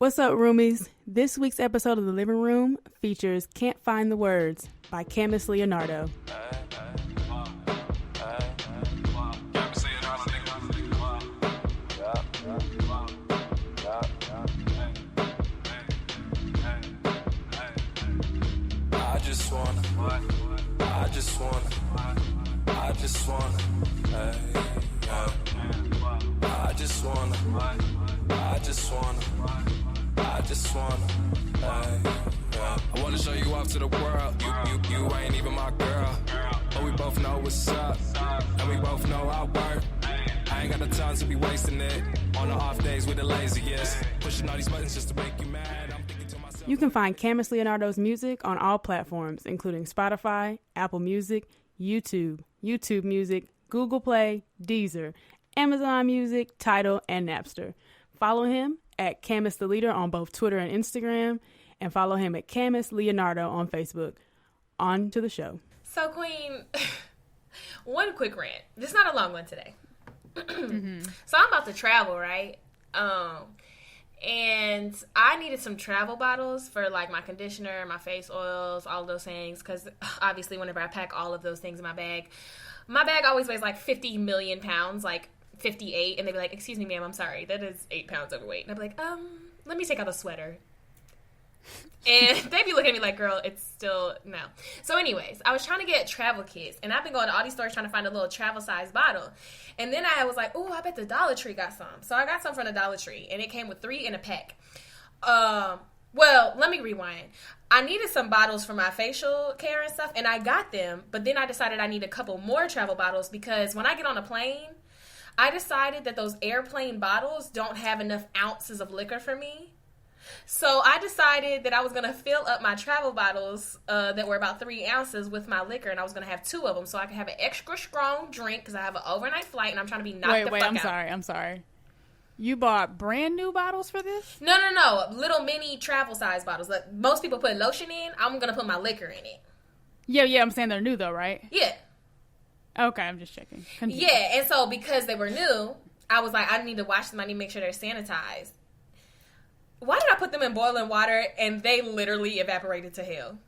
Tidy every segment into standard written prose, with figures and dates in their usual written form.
What's up, roomies? This week's episode of The Living Room features Can't Find the Words by Candice Leonardo. I wanna show you off to the world. You ain't even my girl. But we both know what's up. And we both know our worth. I ain't got the time to be wasting it on the off days with the laziest. Pushing all these buttons just to make you mad. I'm thinking to myself. You can find Candice Leonardo's music on all platforms, including Spotify, Apple Music, YouTube Music, Google Play, Deezer, Amazon Music, Tidal, and Napster. Follow him at Candice the Leader on both Twitter and Instagram, and follow him at Candice Leonardo on Facebook. On to the show. So, Queen, one quick rant. This is not a long one today. So, I'm about to travel, right? And I needed some travel bottles for, like, my conditioner, my face oils, all of those things, because obviously whenever I pack all of those things in my bag always weighs, like, 50 million pounds, like, 58, and they'd be like, excuse me, ma'am, I'm sorry, that is 8 pounds overweight. And I'd be like, let me take out a sweater. And they'd be looking at me like, girl, it's still, no. So anyways, I was trying to get travel kits, and I've been going to all these stores trying to find a little travel size bottle. And then I was like, oh, I bet the Dollar Tree got some. So I got some from the Dollar Tree, and it came with 3 in a pack. Well, let me rewind. I needed some bottles for my facial care and stuff, and I got them, but then I decided I need a couple more travel bottles because when I get on a plane, I decided that those airplane bottles don't have enough ounces of liquor for me. So I decided that I was going to fill up my travel bottles that were about 3 ounces with my liquor, and I was going to have 2 of them so I could have an extra strong drink because I have an overnight flight, and I'm trying to be knocked the fuck out. I'm sorry. You bought brand new bottles for this? No. Little mini travel size bottles. Like most people put lotion in, I'm going to put my liquor in it. Yeah, I'm saying they're new though, right? Yeah. Okay, I'm just checking. Continue. Yeah, and so because they were new, I was like, I need to wash them. I need to make sure they're sanitized. Why did I put them in boiling water and they literally evaporated to hell?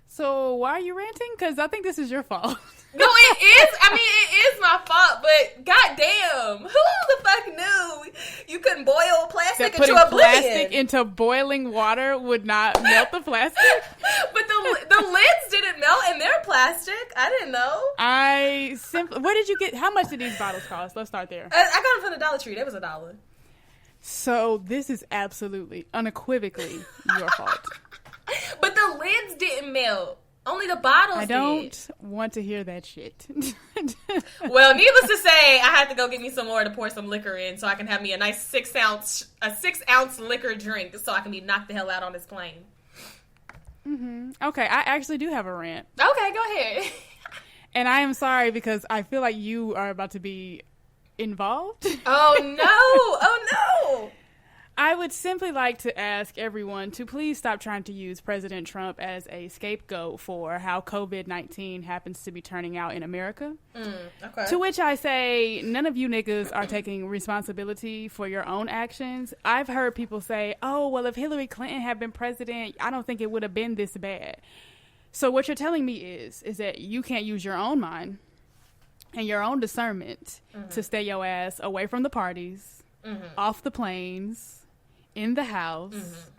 So why are you ranting? Because I think this is your fault. No, it is. I mean, it is my fault, but goddamn, who the fuck knew you couldn't boil plastic into oblivion? Plastic into boiling water would not melt the plastic? But the lids didn't melt and they're plastic. I didn't know. Where did you get, how much did these bottles cost? Let's start there. I got them from the Dollar Tree. That was $1. So this is absolutely, unequivocally your fault. But the lids didn't melt. Only the bottles did. I don't want to hear that shit. Well, needless to say, I had to go get me some more to pour some liquor in so I can have me a nice 6 ounce liquor drink so I can be knocked the hell out on this plane. Mm-hmm. Okay, I actually do have a rant. Okay, go ahead. And I am sorry because I feel like you are about to be involved. Oh no! I would simply like to ask everyone to please stop trying to use President Trump as a scapegoat for how COVID-19 happens to be turning out in America. Okay. To which I say, none of you niggas are taking responsibility for your own actions. I've heard people say, oh, well, if Hillary Clinton had been president, I don't think it would have been this bad. So what you're telling me is that you can't use your own mind and your own discernment to stay your ass away from the parties, off the planes, in the house,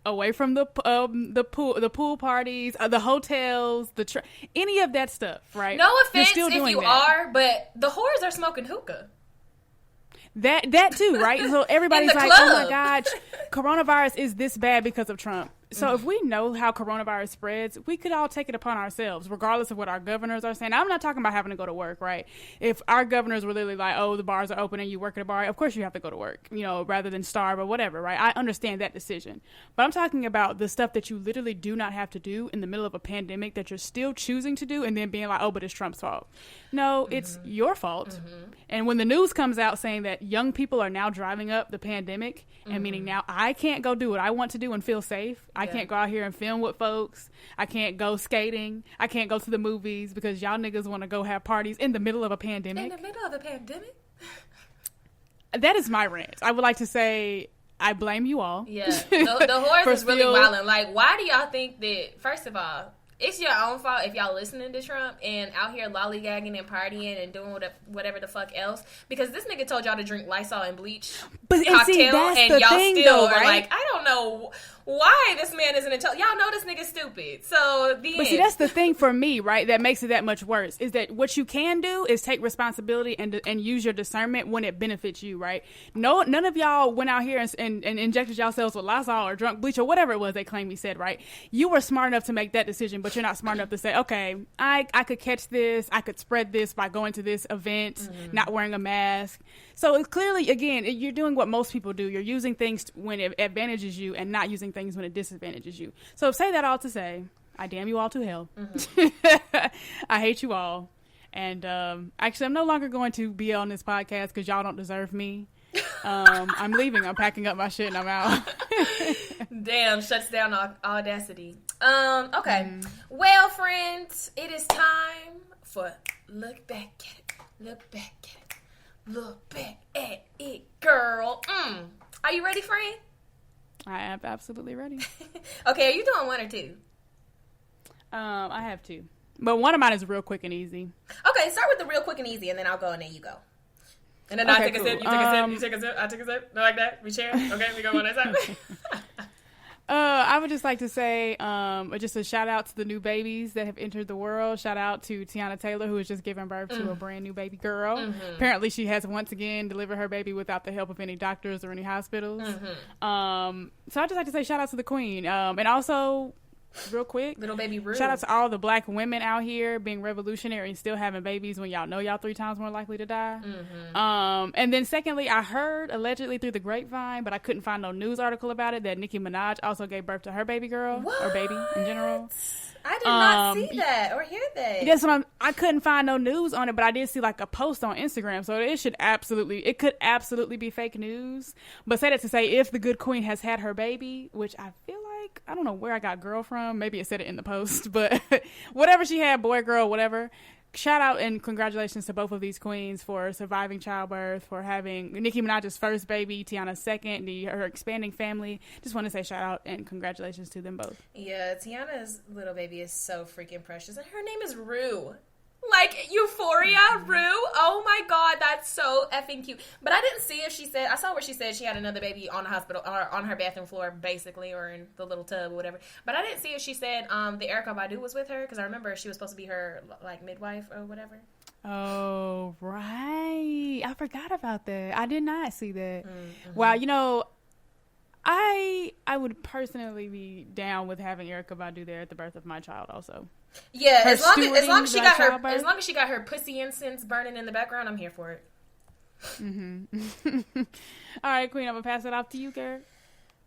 away from the pool parties, the hotels, any of that stuff, right? No offense if you are, but the whores are smoking hookah. That too, right? So everybody's like, club. oh my God, coronavirus is this bad because of Trump. So if we know how coronavirus spreads, we could all take it upon ourselves, regardless of what our governors are saying. I'm not talking about having to go to work, right? If our governors were literally like, oh, the bars are open and you work at a bar, of course you have to go to work, rather than starve or whatever, right? I understand that decision. But I'm talking about the stuff that you literally do not have to do in the middle of a pandemic that you're still choosing to do and then being like, oh, but it's Trump's fault. No, it's your fault. And when the news comes out saying that young people are now driving up the pandemic, and meaning now I can't go do what I want to do and feel safe. I can't go out here and film with folks. I can't go skating. I can't go to the movies because y'all niggas want to go have parties in the middle of a pandemic. In the middle of a pandemic? That is my rant. I would like to say I blame you all. Yeah, the horse is really wilding. Like, why do y'all think that? First of all, it's your own fault if y'all listening to Trump and out here lollygagging and partying and doing whatever the fuck else. Because this nigga told y'all to drink Lysol and bleach cocktail, and y'all thing, still though, right? Are like, I don't know why this man isn't intelligent. Y'all know this nigga's stupid. So see, that's the thing for me, right? That makes it that much worse. Is that what you can do is take responsibility and use your discernment when it benefits you, right? No, none of y'all went out here and injected yourselves with Lysol or drunk bleach or whatever it was they claim he said, right? You were smart enough to make that decision, but you're not smart enough to say, okay, I could catch this, I could spread this by going to this event, not wearing a mask. So it's clearly, again, you're doing what most people do. You're using things when it advantages you and not using things when it disadvantages you. So say that all to say, I damn you all to hell. I hate you all. And actually, I'm no longer going to be on this podcast because y'all don't deserve me. I'm leaving. I'm packing up my shit and I'm out. Damn, shuts down Audacity. Okay. Well, friends, it is time for Look Back at It. Look back at it. Look back at it, girl. Are you ready, friend? I am absolutely ready. Okay, are you doing one or two? I have two. But one of mine is real quick and easy. Okay, start with the real quick and easy, and then I'll go, and then you go. And then I take a sip, you take a sip, you take a sip, I take a sip. Like that? We share? Okay, we go one at a time. I would just like to say just a shout out to the new babies that have entered the world. Shout out to Teyana Taylor, who has just given birth to a brand new baby girl. Apparently she has once again delivered her baby without the help of any doctors or any hospitals. So I'd just like to say shout out to the queen. And also, real quick, little baby Rue. Shout out to all the black women out here being revolutionary and still having babies when y'all know y'all 3 times more likely to die. And then secondly, I heard allegedly through the grapevine, but I couldn't find no news article about it, that Nicki Minaj also gave birth to her baby girl. What? Or baby in general. I did not see that or hear that. That's what I couldn't find no news on it, but I did see like a post on Instagram, so it could absolutely be fake news. But say that to say, if the good queen has had her baby, which I feel like, I don't know where I got girl from, maybe it said it in the post, but whatever she had, boy, girl, whatever. Shout out and congratulations to both of these queens for surviving childbirth, for having Nicki Minaj's first baby, Teyana's second, her expanding family. Just want to say shout out and congratulations to them both. Yeah, Teyana's little baby is so freaking precious, and her name is Rue. Like, Euphoria, Rue. Oh my God, that's so effing cute. But I didn't see if she said, I saw where she said she had another baby on the hospital, or on her bathroom floor, basically, or in the little tub or whatever. But I didn't see if she said the Erykah Badu was with her, because I remember she was supposed to be her, like, midwife or whatever. Oh, right. I forgot about that. I did not see that. Wow, you know, I would personally be down with having Erykah Badu there at the birth of my child also. Yeah, as long as she got her pussy incense burning in the background, I'm here for it. All right, Queen, I'm gonna pass it off to you, Garrett.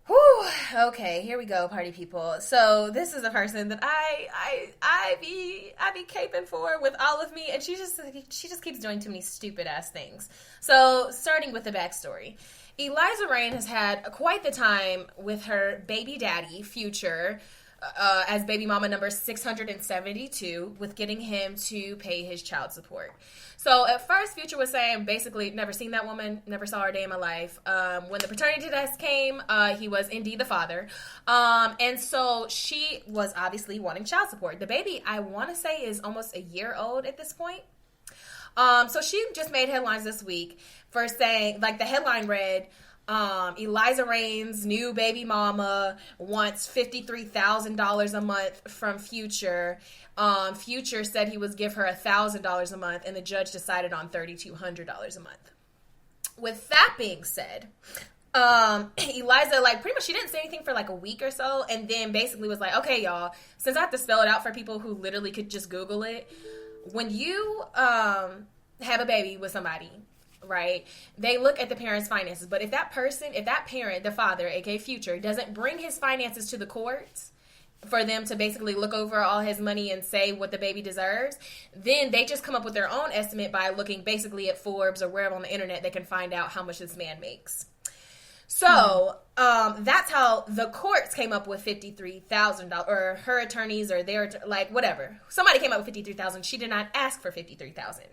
Whew. Okay, here we go, party people. So this is a person that I be caping for with all of me, and she just keeps doing too many stupid ass things. So starting with the backstory. Eliza Rain has had quite the time with her baby daddy, Future, as baby mama number 672, with getting him to pay his child support. So at first, Future was saying, basically, never seen that woman, never saw her day in my life. When the paternity test came, he was indeed the father. And so she was obviously wanting child support. The baby, I want to say, is almost a year old at this point. So she just made headlines this week for saying, like, the headline read, Eliza Rain's new baby mama wants $53,000 a month from Future. Future said he would give her $1,000 a month, and the judge decided on $3,200 a month. With that being said, Eliza, like, pretty much she didn't say anything for like a week or so, and then basically was like, okay, y'all, since I have to spell it out for people who literally could just Google it, when you have a baby with somebody, right, they look at the parent's finances. But if that parent, the father, aka Future, doesn't bring his finances to the courts for them to basically look over all his money and say what the baby deserves, then they just come up with their own estimate by looking basically at Forbes or wherever on the internet they can find out how much this man makes. So that's how the courts came up with $53,000, or her attorneys, or their, like, whatever. Somebody came up with $53,000. She did not ask for $53,000.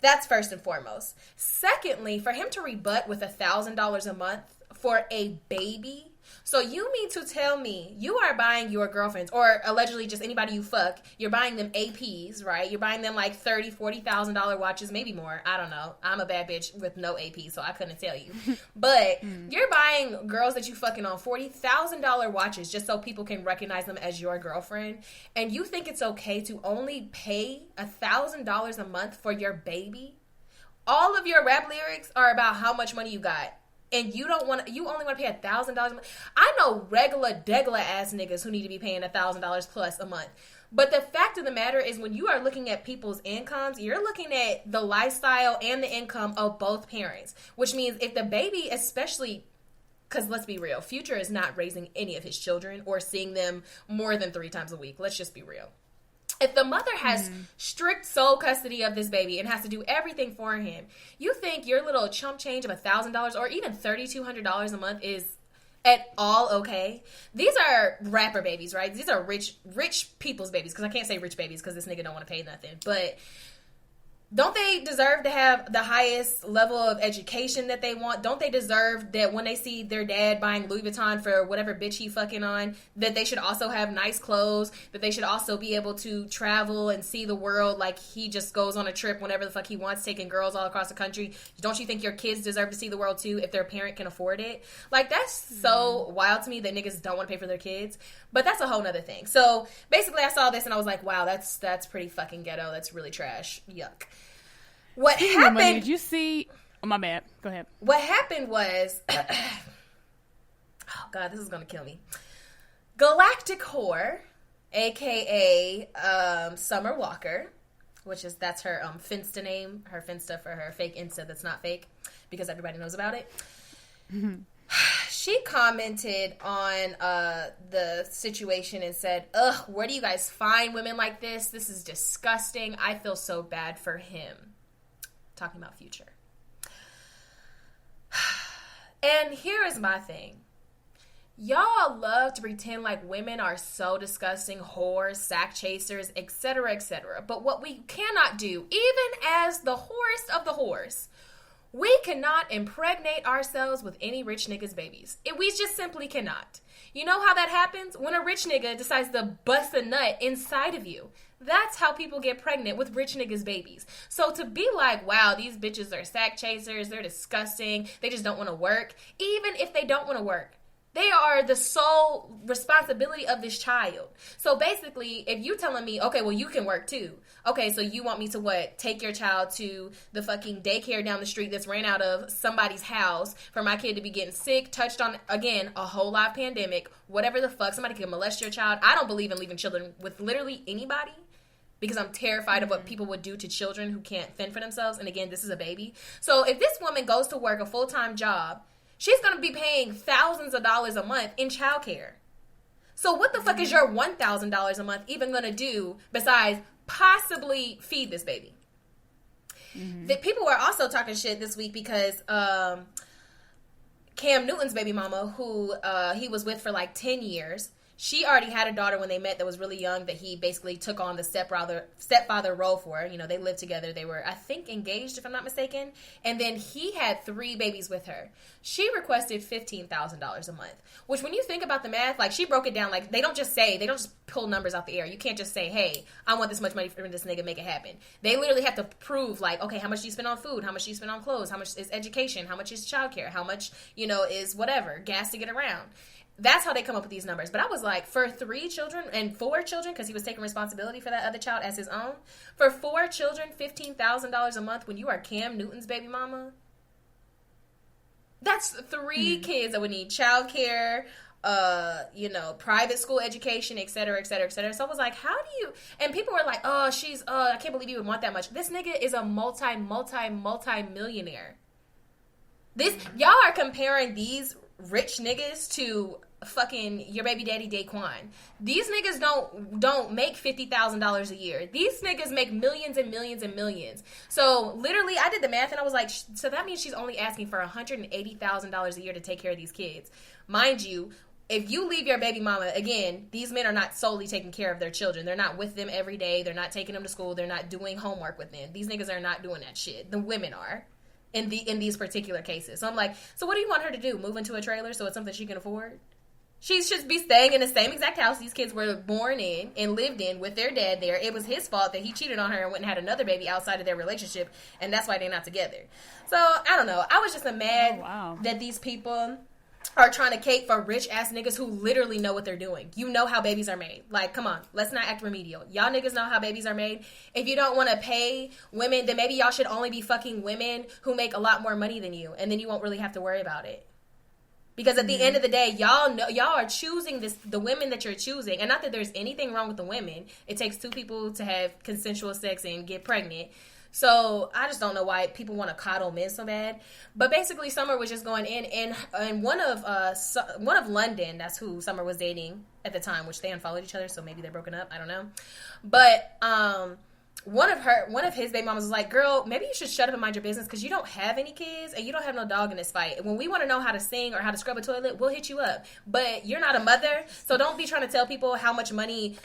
That's first and foremost. Secondly, for him to rebut with $1,000 a month for a baby? So you mean to tell me you are buying your girlfriends, or allegedly just anybody you fuck, you're buying them APs, right? You're buying them like $30,000, $40,000 watches, maybe more. I don't know. I'm a bad bitch with no AP, so I couldn't tell you. But you're buying girls that you fucking on $40,000 watches just so people can recognize them as your girlfriend. And you think it's okay to only pay $1,000 a month for your baby? All of your rap lyrics are about how much money you got. And you only want to pay $1,000 a month. I know regular ass niggas who need to be paying $1,000 plus a month. But the fact of the matter is, when you are looking at people's incomes, you're looking at the lifestyle and the income of both parents. Which means if the baby, especially, because let's be real, Future is not raising any of his children or seeing them more than 3 times a week. Let's just be real. If the mother has strict sole custody of this baby and has to do everything for him, you think your little chump change of $1,000 or even $3,200 a month is at all okay? These are rapper babies, right? These are rich people's babies, because I can't say rich babies because this nigga don't want to pay nothing. But don't they deserve to have the highest level of education that they want? Don't they deserve that when they see their dad buying Louis Vuitton for whatever bitch he fucking on, that they should also have nice clothes, that they should also be able to travel and see the world like he just goes on a trip whenever the fuck he wants, taking girls all across the country? Don't you think your kids deserve to see the world too if their parent can afford it? Like, that's so wild to me that niggas don't want to pay for their kids. But that's a whole nother thing. So basically I saw this and I was like, wow, that's pretty fucking ghetto. That's really trash. Yuck. What happened? Money, did you see? Oh, my bad. Go ahead. What happened was, oh God, this is gonna kill me. Galactic Whore, aka Summer Walker, that's her Finsta name, her Finsta for her fake Insta that's not fake, because everybody knows about it. She commented on the situation and said, ugh, where do you guys find women like this? This is disgusting. I feel so bad for him. Talking about Future. And here is my thing. Y'all love to pretend like women are so disgusting, whores, sack chasers, etc., etc. But what we cannot do, even as the whorest of the whores, we cannot impregnate ourselves with any rich niggas' babies. We just simply cannot. You know how that happens? When a rich nigga decides to bust a nut inside of you. That's how people get pregnant with rich niggas' babies. So to be like, wow, these bitches are sack chasers, they're disgusting, they just don't want to work. Even if they don't want to work, they are the sole responsibility of this child. So basically, if you telling me, okay, well, you can work too. Okay, so you want me to what? Take your child to the fucking daycare down the street that's ran out of somebody's house for my kid to be getting sick, touched on, again, a whole live pandemic, whatever the fuck. Somebody can molest your child. I don't believe in leaving children with literally anybody, because I'm terrified of what people would do to children who can't fend for themselves. And again, this is a baby. So if this woman goes to work a full-time job, she's going to be paying thousands of dollars a month in childcare. So what the fuck is your $1,000 a month even going to do besides possibly feed this baby? The people were also talking shit this week because Cam Newton's baby mama, who he was with for like 10 years, she already had a daughter when they met that was really young, that he basically took on the stepfather role for her. You know, they lived together. They were, I think, engaged, if I'm not mistaken. And then he had 3 babies with her. She requested $15,000 a month, which when you think about the math, like, she broke it down. Like, they don't just pull numbers out the air. You can't just say, hey, I want this much money from this nigga, make it happen. They literally have to prove, like, okay, how much do you spend on food? How much do you spend on clothes? How much is education? How much is childcare? How much, is whatever, gas to get around? That's how they come up with these numbers. But I was like, for 3 children and 4 children, because he was taking responsibility for that other child as his own, for 4 children, $15,000 a month when you are Cam Newton's baby mama, that's 3 kids that would need childcare, private school education, et cetera, et cetera, et cetera. So I was like, how do you, and people were like, oh, I can't believe you would want that much. This nigga is a multi-millionaire. Y'all are comparing these rich niggas to fucking your baby daddy Daquan. These niggas don't make $50,000 a year. These niggas make millions and millions and millions. So literally, I did the math and I was like, so that means she's only asking for $180,000 a year to take care of these kids. Mind you, if you leave your baby mama, again, these men are not solely taking care of their children. They're not with them every day. They're not taking them to school. They're not doing homework with them. These niggas are not doing that shit. The women are. in these particular cases. So I'm like, so what do you want her to do? Move into a trailer so it's something she can afford? She should be staying in the same exact house these kids were born in and lived in with their dad there. It was his fault that he cheated on her and went and had another baby outside of their relationship, and that's why they're not together. So, I don't know. I was just mad that these people are trying to cape for rich-ass niggas who literally know what they're doing. You know how babies are made. Like, come on. Let's not act remedial. Y'all niggas know how babies are made. If you don't want to pay women, then maybe y'all should only be fucking women who make a lot more money than you, and then you won't really have to worry about it. Because at the end of the day, y'all are choosing the women that you're choosing. And not that there's anything wrong with the women. It takes two people to have consensual sex and get pregnant. So I just don't know why people want to coddle men so bad. But basically, Summer was just going in, and one of London, that's who Summer was dating at the time, which they unfollowed each other, so maybe they're broken up. I don't know. But one of his baby mamas was like, girl, maybe you should shut up and mind your business because you don't have any kids and you don't have no dog in this fight. When we want to know how to sing or how to scrub a toilet, we'll hit you up. But you're not a mother, so don't be trying to tell people how much money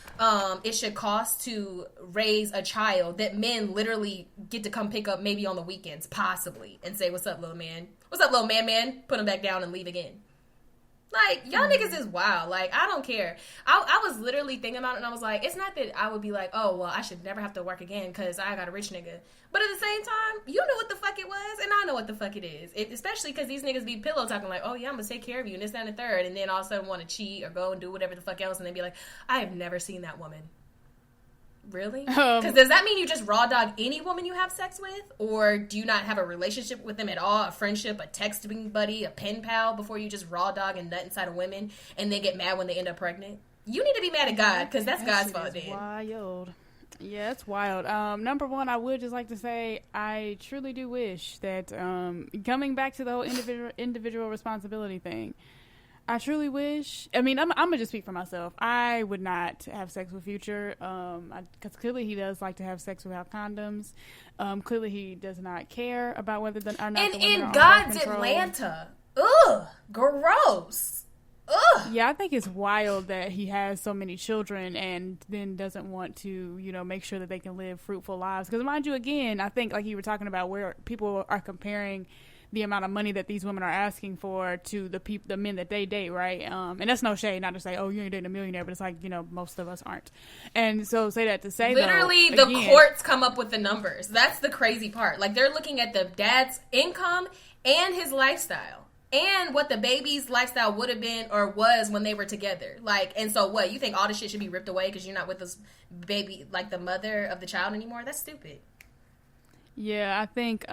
it should cost to raise a child that men literally get to come pick up maybe on the weekends, possibly, and say, what's up, little man? What's up, little man? Put him back down and leave again. Like, y'all niggas is wild. Like, I don't care. I was literally thinking about it, and I was like, it's not that I would be like, oh, well, I should never have to work again because I got a rich nigga. But at the same time, you know what the fuck it was, and I know what the fuck it is. Especially because these niggas be pillow talking like, oh, yeah, I'm going to take care of you, and this, that, and the third, and then all of a sudden want to cheat or go and do whatever the fuck else, and then be like, I have never seen that woman. Really? Because does that mean you just raw dog any woman you have sex with? Or do you not have a relationship with them at all? A friendship, a texting buddy, a pen pal before you just raw dog and nut inside of women and they get mad when they end up pregnant? You need to be mad at God because that's God's fault then. Wild. Yeah, it's wild. Number one, I would just like to say I truly do wish that coming back to the whole individual responsibility thing, I truly wish. I mean, I'm gonna just speak for myself. I would not have sex with Future, because clearly he does like to have sex without condoms. Clearly he does not care about whether or not. And the women are in God's Atlanta, ugh, gross. Ugh. Yeah, I think it's wild that he has so many children and then doesn't want to, make sure that they can live fruitful lives. Because mind you, again, I think like you were talking about where people are comparing the amount of money that these women are asking for to the men that they date, right? And that's no shade, not to say, oh, you ain't dating a millionaire, but it's like, most of us aren't. And so say that to say, literally, though, the courts come up with the numbers. That's the crazy part. Like, they're looking at the dad's income and his lifestyle and what the baby's lifestyle would have been or was when they were together. Like, and so what? You think all this shit should be ripped away because you're not with this baby, like the mother of the child anymore? That's stupid. Yeah, I think,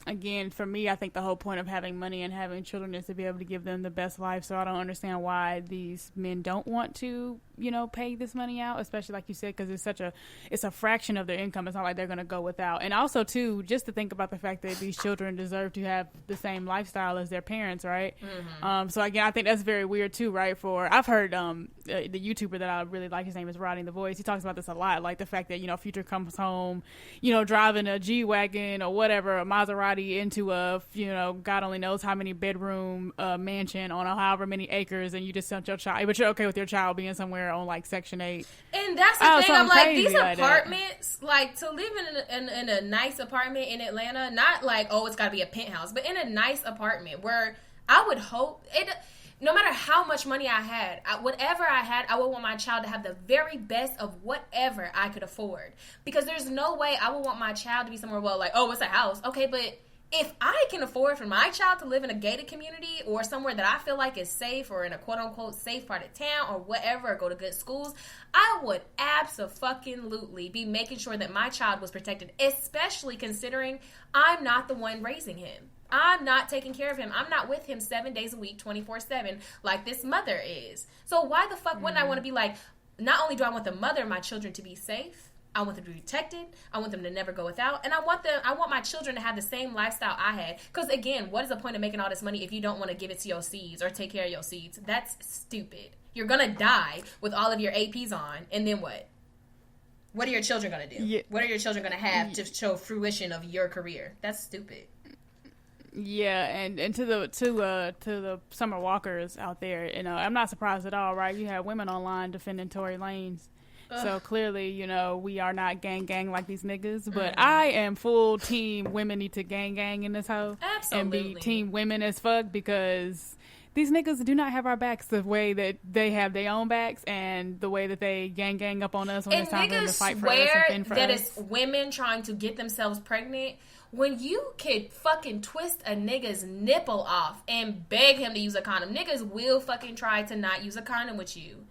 again, for me, I think the whole point of having money and having children is to be able to give them the best life. So I don't understand why these men don't want to, pay this money out, especially like you said, because it's a fraction of their income. It's not like they're going to go without. And also, too, just to think about the fact that these children deserve to have the same lifestyle as their parents, right? Mm-hmm. So again, I think that's very weird too, right? I've heard the YouTuber that I really like, his name is Rodney the Voice. He talks about this a lot, like the fact that Future comes home, driving a G-Wagon or whatever, a Maserati into a God only knows how many bedroom mansion on however many acres, and you just sent your child, but you're okay with your child being somewhere on like Section 8. And that's the thing. I'm like, these apartments, like to live in a nice apartment in Atlanta, not like, oh, it's got to be a penthouse, but in a nice apartment where I would hope it. No matter how much money I had, whatever I had, I would want my child to have the very best of whatever I could afford. Because there's no way I would want my child to be somewhere, well, like, oh, it's a house. Okay, but if I can afford for my child to live in a gated community or somewhere that I feel like is safe or in a quote-unquote safe part of town or whatever, or go to good schools, I would abso-fucking-lutely be making sure that my child was protected, especially considering I'm not the one raising him. I'm not taking care of him. I'm not with him 7 days a week, 24/7, like this mother is. So why the fuck wouldn't I want to be like, not only do I want the mother of my children to be safe, I want them to be protected. I want them to never go without. And I want my children to have the same lifestyle I had. Because again, what is the point of making all this money if you don't want to give it to your seeds or take care of your seeds? That's stupid. You're going to die with all of your APs on. And then what? What are your children going to do? Yeah. What are your children going to have to show fruition of your career? That's stupid. Yeah, and to the Summer Walkers out there, I'm not surprised at all, right? You have women online defending Tory Lanez. So clearly, you know, we are not gang like these niggas. But I am full team women need to gang in this hoe. Absolutely. And be team women as fuck, because these niggas do not have our backs the way that they have their own backs, and the way that they gang up on us when it's time for them to fight for us and fend for us. That it's women trying to get themselves pregnant. When you could fucking twist a nigga's nipple off and beg him to use a condom, niggas will fucking try to not use a condom with you.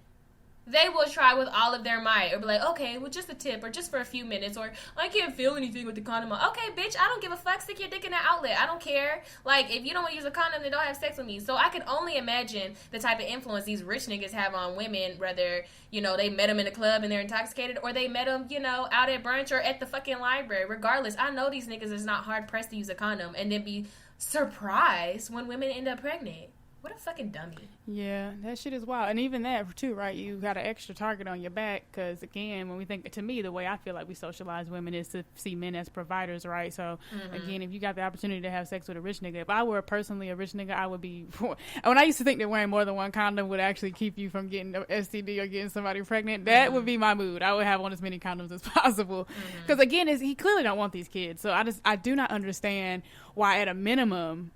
They will try with all of their might, or be like, okay, well, just a tip, or just for a few minutes, or I can't feel anything with the condom on. Okay, bitch, I don't give a fuck. Stick your dick in that outlet. I don't care. Like, if you don't want to use a condom, then don't have sex with me. So I can only imagine the type of influence these rich niggas have on women, whether, you know, they met them in the club and they're intoxicated, or they met them, you know, out at brunch or at the fucking library. Regardless, I know these niggas is not hard-pressed to use a condom and then be surprised when women end up pregnant. What a fucking dummy. Yeah, that shit is wild. And even that, too, right? You got an extra target on your back, because, again, when we think, to me, the way I feel like we socialize women is to see men as providers, right? So, again, if you got the opportunity to have sex with a rich nigga, if I were personally a rich nigga, I would be... When I used to think that wearing more than one condom would actually keep you from getting an STD or getting somebody pregnant, that would be my mood. I would have on as many condoms as possible. Because, again, he clearly don't want these kids. So I do not understand why, at a minimum...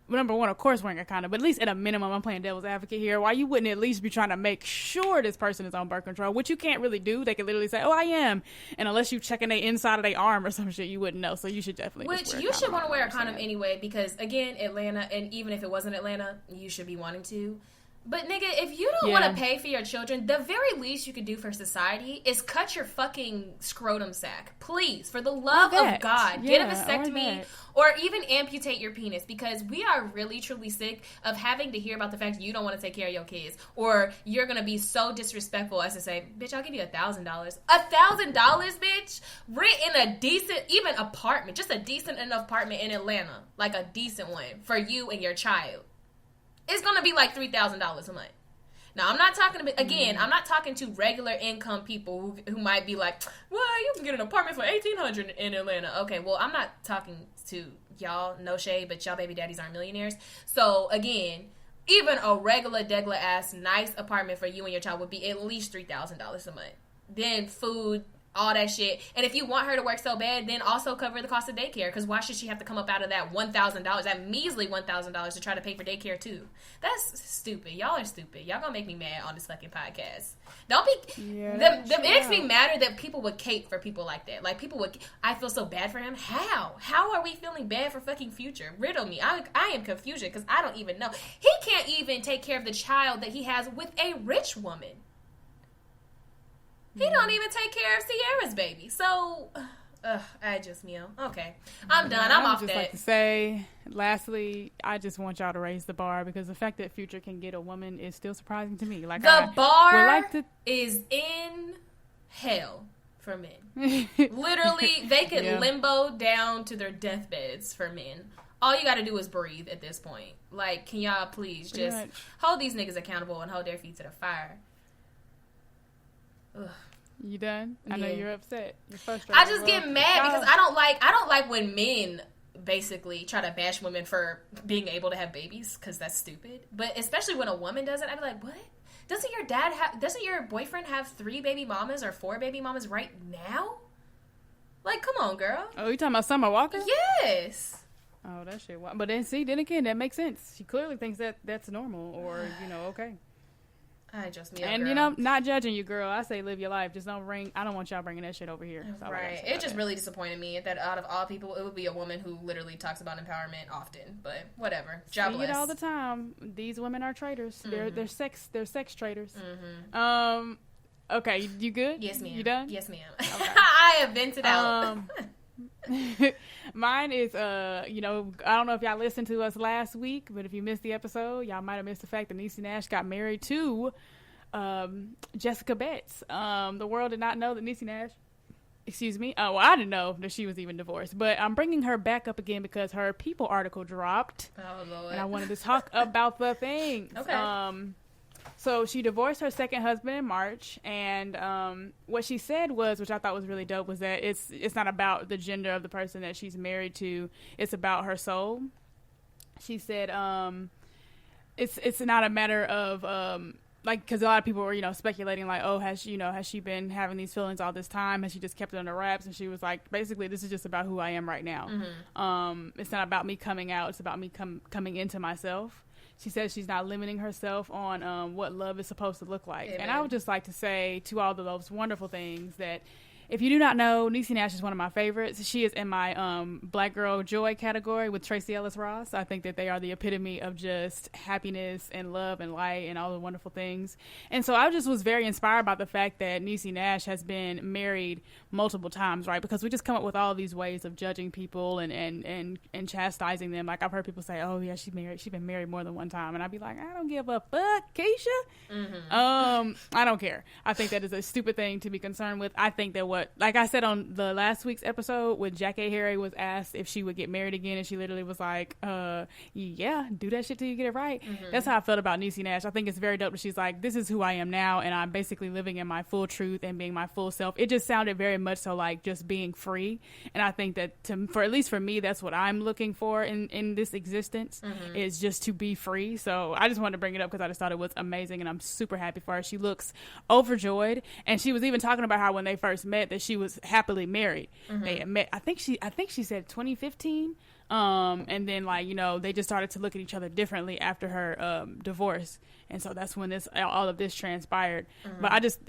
Number one, of course, wearing a condom, but at least at a minimum, I'm playing devil's advocate here. Why you wouldn't at least be trying to make sure this person is on birth control, which you can't really do. They could literally say, "Oh, I am," and unless you checking the inside of their arm or some shit, you wouldn't know. So you should definitely. Which you should want to wear a condom anyway, because again, Atlanta, and even if it wasn't Atlanta, you should be wanting to. But nigga, if you don't want to pay for your children, the very least you could do for society is cut your fucking scrotum sack. Please, for the love of God, get a vasectomy or even amputate your penis, because we are really, truly sick of having to hear about the fact you don't want to take care of your kids, or you're going to be so disrespectful as to say, bitch, I'll give you $1,000. $1,000, bitch? Rent in a decent, even apartment, just a decent enough apartment in Atlanta, like a decent one for you and your child. It's going to be like $3,000 a month. Now, I'm not talking about, again, I'm not talking to regular income people who might be like, well, you can get an apartment for $1,800 in Atlanta. Okay, well, I'm not talking to y'all, no shade, but y'all baby daddies aren't millionaires. So, again, even a regular, degla ass, nice apartment for you and your child would be at least $3,000 a month. Then food, all that shit. And if you want her to work so bad, then also cover the cost of daycare. Because why should she have to come up out of that $1,000, that measly $1,000 to try to pay for daycare too? That's stupid. Y'all are stupid. Y'all gonna make me mad on this fucking podcast. Don't be... it makes me madder that people would cape for people like that. Like, people would... I feel so bad for him. How? How are we feeling bad for fucking Future? Riddle me. I am confusion, because I don't even know. He can't even take care of the child that he has with a rich woman. He don't even take care of Sierra's baby. So, I just meow. Okay. I'm done. I'm off that. I would just like to say, lastly, I just want y'all to raise the bar, because the fact that Future can get a woman is still surprising to me. Like, the bar is in hell for men. Literally, they could limbo down to their deathbeds for men. All you got to do is breathe at this point. Like, can y'all please just hold these niggas accountable and hold their feet to the fire? Ugh. You done? I know you're upset. You're frustrated. I just get mad because I don't like when men basically try to bash women for being able to have babies, because that's stupid. But especially when a woman does it, I'd be like, what? Doesn't your boyfriend have 3 baby mamas or 4 baby mamas right now? Like, come on, girl. Oh, you talking about Summer Walker? Yes. Oh, that shit. But then again, that makes sense. She clearly thinks that that's normal, or, okay. I just and girl. Not judging you, girl. I say live your life. Just don't bring. I don't want y'all bringing that shit over here. Right. It just really disappointed me that out of all people, it would be a woman who literally talks about empowerment often. But whatever. Jobless. See it all the time. These women are traitors. Mm-hmm. They're sex traitors. Mm-hmm. Okay. You good? Yes, ma'am. You done? Yes, ma'am. Okay. I have vented out. Mine is I don't know if y'all listened to us last week, but if you missed the episode, y'all might have missed the fact that Niecy Nash got married to Jussica Betts. The world did not know that Niecy Nash, I didn't know that she was even divorced, but I'm bringing her back up again because her People article dropped. Oh Lord. And I wanted to talk about the things. Okay. So she divorced her second husband in March, and what she said was, which I thought was really dope, was that it's not about the gender of the person that she's married to, it's about her soul. She said it's not a matter of like, because a lot of people were, speculating, like, oh, has she been having these feelings all this time? Has she just kept it under wraps? And she was like, basically, this is just about who I am right now. It's not about me coming out. It's about me coming into myself. She says she's not limiting herself on what love is supposed to look like. Amen. And I would just like to say to all of those wonderful things that, if you do not know, Niecy Nash is one of my favorites. She is in my Black Girl Joy category with Tracee Ellis Ross. I think that they are the epitome of just happiness and love and light and all the wonderful things. And so I just was very inspired by the fact that Niecy Nash has been married multiple times, right? Because we just come up with all these ways of judging people and chastising them. Like, I've heard people say, oh, yeah, she's been married more than one time. And I'd be like, I don't give a fuck, Keisha. I don't care. I think that is a stupid thing to be concerned with. I think that like I said on the last week's episode, when Jack A. Harry was asked if she would get married again, and she literally was like, yeah, do that shit till you get it right. That's how I felt about Niecy Nash. I think it's very dope that she's like, this is who I am now, and I'm basically living in my full truth and being my full self. It just sounded very much so like just being free, and I think that at least for me, that's what I'm looking for in this existence, is just to be free. So I just wanted to bring it up because I just thought it was amazing, and I'm super happy for her. She looks overjoyed, and she was even talking about how when they first met, that she was happily married. They had met, I think she said 2015, and then, like, they just started to look at each other differently after her divorce, and so that's when all of this transpired. But I just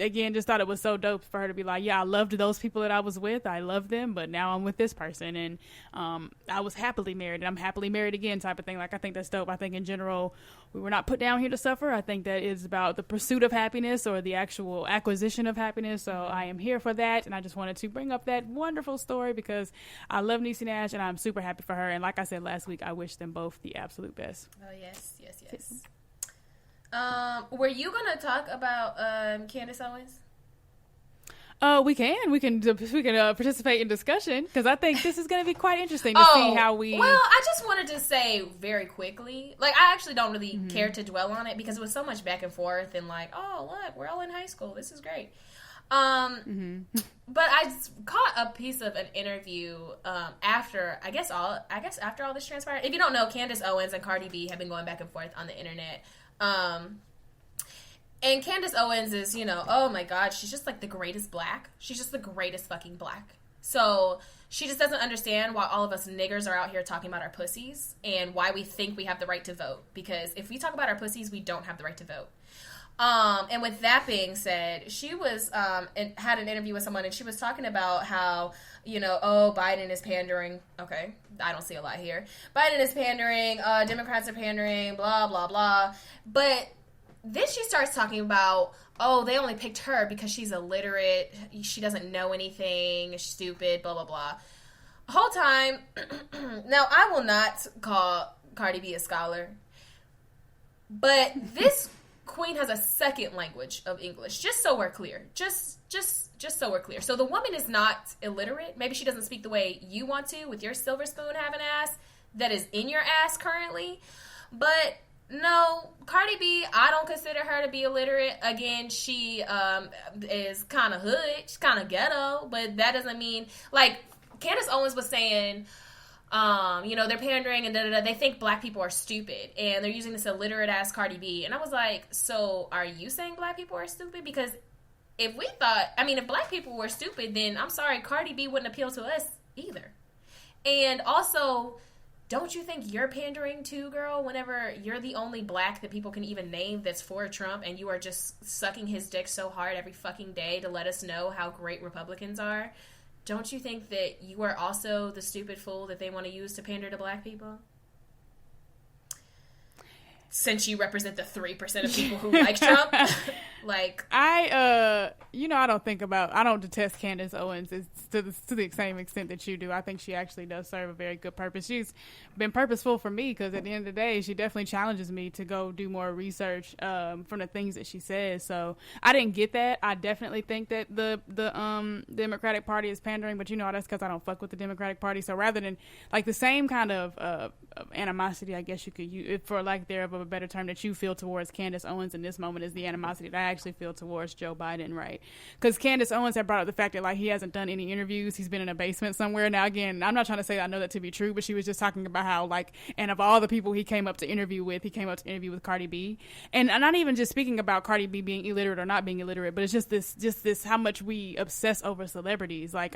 thought it was so dope for her to be like, yeah, I loved those people that I was with, I loved them, but now I'm with this person, and I was happily married, and I'm happily married again, type of thing. Like, I think that's dope. I think in general, we were not put down here to suffer. I think that is about the pursuit of happiness, or the actual acquisition of happiness. So I am here for that, and I just wanted to bring up that wonderful story because I love Niecy Nash, and I'm super happy for her. And like I said last week, I wish them both the absolute best. Oh, yes. Were you gonna talk about Candice Owens? We can participate in discussion, because I think this is going to be quite interesting to see how we... Well, I just wanted to say very quickly, like, I actually don't really care to dwell on it, because it was so much back and forth, and like, oh, look, we're all in high school, this is great. But I caught a piece of an interview after all this transpired. If you don't know, Candice Owens and Cardi B have been going back and forth on the internet. And Candice Owens is, oh my God, she's just like the greatest black. She's just the greatest fucking black. So she just doesn't understand why all of us niggers are out here talking about our pussies and why we think we have the right to vote. Because if we talk about our pussies, we don't have the right to vote. And with that being said, she was had an interview with someone, and she was talking about how, Biden is pandering. Okay, I don't see a lot here. Biden is pandering, Democrats are pandering, blah, blah, blah. But then she starts talking about, oh, they only picked her because she's illiterate, she doesn't know anything, she's stupid, blah, blah, blah. The whole time, now I will not call Cardi B a scholar, but this queen has a second language of English, just so we're clear. Just so we're clear. So the woman is not illiterate. Maybe she doesn't speak the way you want to with your silver spoon having ass that is in your ass currently. But no, Cardi B, I don't consider her to be illiterate. Again, she is kind of hood. She's kind of ghetto. But that doesn't mean, like, Candice Owens was saying, they're pandering and da-da-da. They think black people are stupid. And they're using this illiterate-ass Cardi B. And I was like, so are you saying black people are stupid? Because if black people were stupid, then I'm sorry, Cardi B wouldn't appeal to us either. And also, don't you think you're pandering too, girl, whenever you're the only black that people can even name that's for Trump, and you are just sucking his dick so hard every fucking day to let us know how great Republicans are? Don't you think that you are also the stupid fool that they want to use to pander to black people? Since you represent the 3% of people who like Trump. Like, I don't detest Candice Owens to the same extent that you do. I think she actually does serve a very good purpose. She's been purposeful for me, because at the end of the day, she definitely challenges me to go do more research from the things that she says. So I didn't get that. I definitely think that the Democratic Party is pandering, but that's because I don't fuck with the Democratic Party. So rather than, like, the same kind of animosity, I guess you could use, for lack thereof of a better term, that you feel towards Candice Owens in this moment, is the animosity that I actually feel towards Joe Biden, right? Because Candice Owens had brought up the fact that, like, he hasn't done any interviews. He's been in a basement somewhere. Now, again, I'm not trying to say that I know that to be true, but she was just talking about how, like, and of all the people he came up to interview with, he came up to interview with Cardi B. And I'm not even just speaking about Cardi B being illiterate or not being illiterate, but it's just this how much we obsess over celebrities. Like,